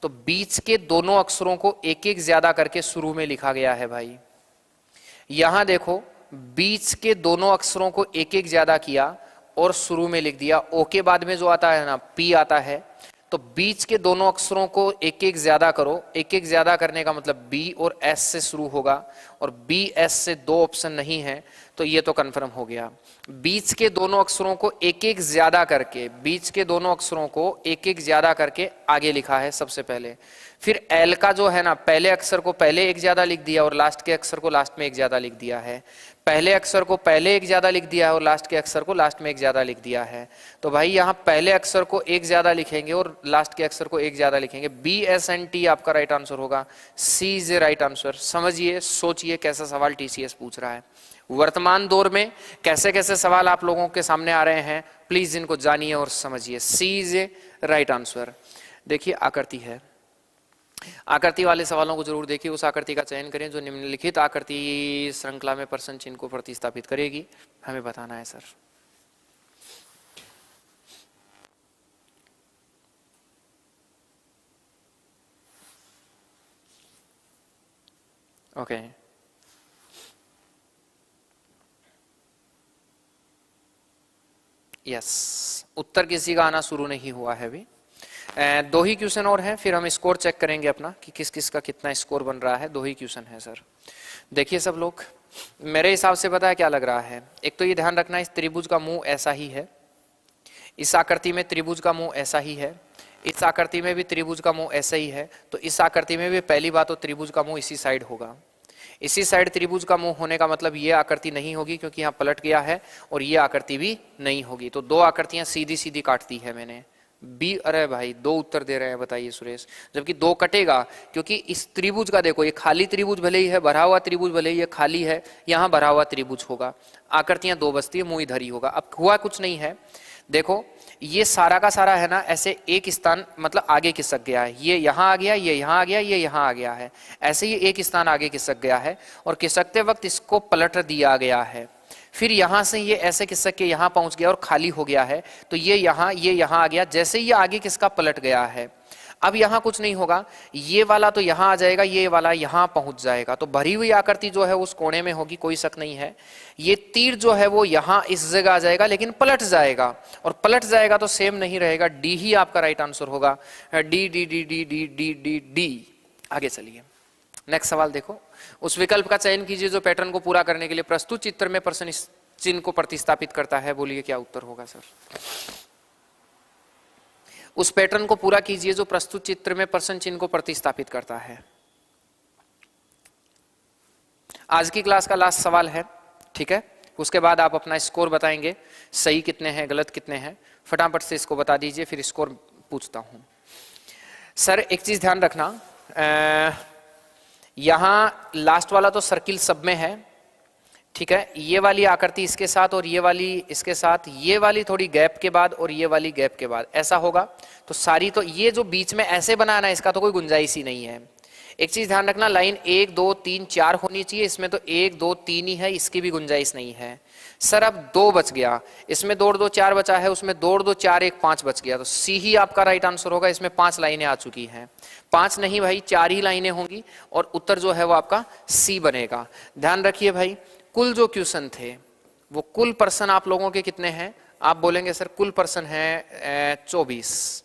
तो बीच के दोनों अक्षरों को एक एक ज्यादा करके शुरू में लिखा गया है भाई। यहां देखो बीच के दोनों अक्षरों को एक एक ज्यादा किया और शुरू में लिख दिया। ओ के बाद में जो आता है ना, पी आता है, तो बीच के दोनों अक्षरों को एक एक ज्यादा करो। एक एक ज्यादा करने का मतलब बी और एस से शुरू होगा, और बी एस से दो ऑप्शन नहीं है, तो ये तो कंफर्म हो गया। बीच के दोनों अक्षरों को एक एक ज्यादा करके, बीच के दोनों अक्षरों को एक एक ज्यादा करके आगे लिखा है सबसे पहले। फिर एल का जो है ना, पहले अक्षर को पहले एक ज्यादा लिख दिया और लास्ट के अक्षर को लास्ट में एक ज्यादा लिख दिया है। पहले अक्षर को पहले एक ज्यादा लिख दिया है और लास्ट के अक्षर को लास्ट में एक ज्यादा लिख दिया है। तो भाई यहाँ पहले अक्षर को एक ज्यादा लिखेंगे और लास्ट के अक्षर को एक ज्यादा लिखेंगे। बी एस एन टी आपका राइट आंसर होगा। सी इज ए राइट आंसर। समझिए, सोचिए कैसा सवाल टीसीएस पूछ रहा है। वर्तमान दौर में कैसे कैसे सवाल आप लोगों के सामने आ रहे हैं, प्लीज इनको जानिए और समझिए। सी इज ए राइट आंसर। देखिए आकृति है, आकृति वाले सवालों को जरूर देखिए। उस आकृति का चयन करें जो निम्नलिखित आकृति श्रृंखला में प्रश्न चिन्ह को प्रतिस्थापित करेगी। हमें बताना है सर। ओके यस, उत्तर किसी का आना शुरू नहीं हुआ है अभी। दो ही क्वेश्चन और हैं, फिर हम स्कोर चेक करेंगे अपना कि किस किस का कितना स्कोर बन रहा है। दो ही क्वेश्चन है सर। देखिए सब लोग, मेरे हिसाब से पता है क्या लग रहा है। एक तो ये ध्यान रखना, इस त्रिभुज का मुंह ऐसा ही है, इस आकृति में त्रिभुज का मुंह ऐसा ही है, इस आकृति में भी त्रिभुज का मुंह ऐसा ही है। तो इस आकृति में भी पहली बात तो त्रिभुज का मुंह इसी साइड होगा। इसी साइड त्रिभुज का मुंह होने का मतलब ये आकृति नहीं होगी क्योंकि यहाँ पलट गया है, और ये आकृति भी नहीं होगी। तो दो आकृतियां सीधी सीधी काटती है मैंने। बी, अरे भाई दो उत्तर दे रहे हैं, बताइए सुरेश। जबकि दो कटेगा क्योंकि इस त्रिभुज का देखो, ये खाली त्रिभुज भले ही है, भरा हुआ त्रिभुज भले ही ये खाली है, यहाँ भरा हुआ त्रिभुज होगा। आकृतियां दो बचती है, मुंह इधर ही होगा। अब हुआ कुछ नहीं है, देखो ये सारा का सारा है ना, ऐसे एक स्थान मतलब आगे खिसक गया है। ये यहाँ आ गया, ये यहाँ आ गया, ये यहाँ आ गया है, ऐसे ही एक स्थान आगे खिसक गया है, और खिसकते वक्त इसको पलट दिया गया है। फिर यहां से ये ऐसे खिसक के यहां पहुंच गया और खाली हो गया है। तो ये यहां आ गया, जैसे ये आगे किसका पलट गया है। अब यहां कुछ नहीं होगा, ये वाला तो यहां आ जाएगा, ये वाला यहां पहुंच जाएगा। तो भरी हुई आकृति जो है उस कोने में होगी, कोई शक नहीं है। ये तीर जो है वो यहां इस जगह आ जाएगा, लेकिन पलट जाएगा, और पलट जाएगा तो सेम नहीं रहेगा। डी ही आपका राइट आंसर होगा। D D D D D D D D. आगे चलिए, नेक्स्ट सवाल देखो। उस विकल्प का चयन कीजिए जो पैटर्न को पूरा करने के लिए प्रस्तुत चित्र में प्रश्न चिन्ह को प्रतिस्थापित करता है। बोलिए क्या उत्तर होगा सर। उस पैटर्न को पूरा कीजिए जो प्रस्तुत चित्र में प्रश्न चिन्ह को प्रतिस्थापित करता है। आज की क्लास का लास्ट सवाल है, ठीक है। उसके बाद आप अपना स्कोर बताएंगे, सही कितने हैं गलत कितने हैं, फटाफट से इसको बता दीजिए, फिर स्कोर पूछता हूं। सर एक चीज ध्यान रखना, यहां लास्ट वाला तो सर्किल सब में है, ठीक है। ये वाली आकृति इसके साथ और ये वाली इसके साथ, ये वाली थोड़ी गैप के बाद और ये वाली गैप के बाद, ऐसा होगा। तो सारी तो ये जो बीच में ऐसे बनाना है, इसका तो कोई गुंजाइश ही नहीं है। एक चीज ध्यान रखना, लाइन 1 2 3 4 होनी चाहिए, इसमें तो 1 2 3 ही है, इसकी भी गुंजाइश नहीं है। सर अब 2 बच गया, इसमें 2 2 4 बचा है, उसमें 2 2 4 1 5 बच गया। तो सी ही आपका राइट आंसर होगा। इसमें 5 लाइनें आ चुकी हैं, 5 नहीं भाई 4 ही लाइनें होंगी, और उत्तर जो है वो आपका सी बनेगा। ध्यान रखिए भाई, कुल जो क्वेश्चन थे वो कुल पर्सन आप लोगों के कितने हैं? आप बोलेंगे सर कुल पर्सन है 24,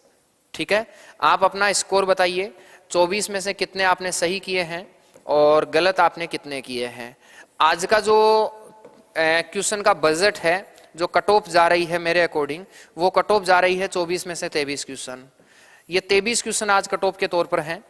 ठीक है। आप अपना स्कोर बताइए, 24 में से कितने आपने सही किए हैं और गलत आपने कितने किए हैं। आज का जो क्वेश्चन का बजट है, जो कट ऑफ जा रही है मेरे अकॉर्डिंग, वो कट ऑफ जा रही है 24 में से 23 क्वेश्चन। ये 23 क्वेश्चन आज कट ऑफ के तौर पर हैं।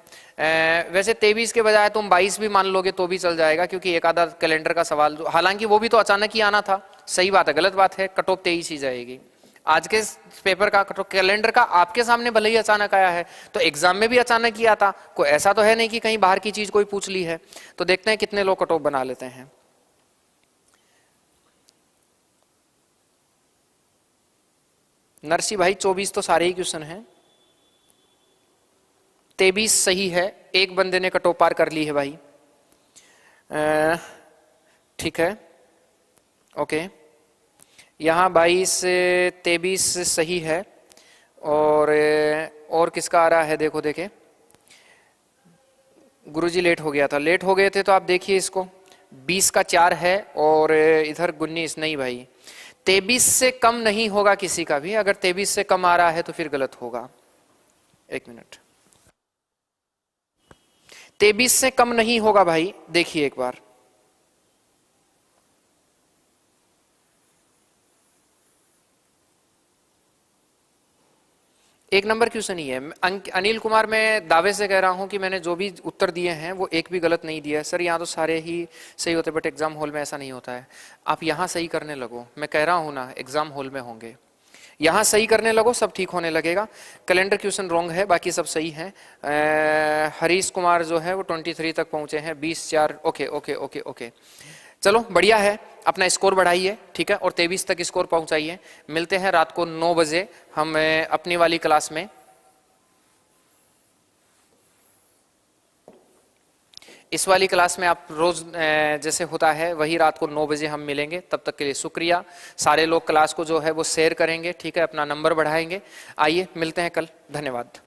वैसे 23 के बजाय तुम 22 भी मान लोगे तो भी चल जाएगा, क्योंकि एक आधा कैलेंडर का सवाल, हालांकि वो भी तो अचानक ही आना था। सही बात है, गलत बात है, कट ऑफ 23 ही जाएगी। आज के पेपर का तो कैलेंडर का आपके सामने भले ही अचानक आया है, तो एग्जाम में भी अचानक ही आता, कोई ऐसा तो है नहीं कि कहीं बाहर की चीज कोई पूछ ली है। तो देखते हैं कितने लोग कट ऑफ बना लेते हैं। नरसी भाई 24 तो सारे ही क्वेश्चन हैं, 23 सही है, एक बंदे ने कट ऑफ पार कर ली है भाई। ठीक है, ओके। यहाँ 22 23 सही है, और किसका आ रहा है, देखो देखे, गुरुजी लेट हो गया था, लेट हो गए थे तो आप देखिए इसको, 20 का 4 है और इधर 19 नहीं भाई, 23 से कम नहीं होगा किसी का भी, अगर 23 से कम आ रहा है तो फिर गलत होगा। एक मिनट, 23 से कम नहीं होगा भाई, देखिए एक बार, एक नंबर क्वेश्चन ही है। अनिल कुमार, मैं दावे से कह रहा हूं कि मैंने जो भी उत्तर दिए हैं वो एक भी गलत नहीं दिया है। सर यहाँ तो सारे ही सही होते, बट एग्जाम हॉल में ऐसा नहीं होता है। आप यहाँ सही करने लगो, मैं कह रहा हूं ना एग्जाम हॉल में होंगे, यहाँ सही करने लगो, सब ठीक होने लगेगा। कैलेंडर क्वेश्चन रॉन्ग है, बाकी सब सही है। हरीश कुमार जो है वो 23 तक पहुंचे हैं, 20-4, ओके ओके ओके ओके, चलो बढ़िया है, अपना स्कोर बढ़ाइए, ठीक है, और 23 तक स्कोर पहुंचाइए। मिलते हैं रात को 9 बजे हम अपनी वाली क्लास में। इस वाली क्लास में आप रोज जैसे होता है वही रात को 9 बजे हम मिलेंगे। तब तक के लिए शुक्रिया। सारे लोग क्लास को जो है वो शेयर करेंगे, ठीक है, अपना नंबर बढ़ाएंगे। आइए मिलते हैं कल, धन्यवाद।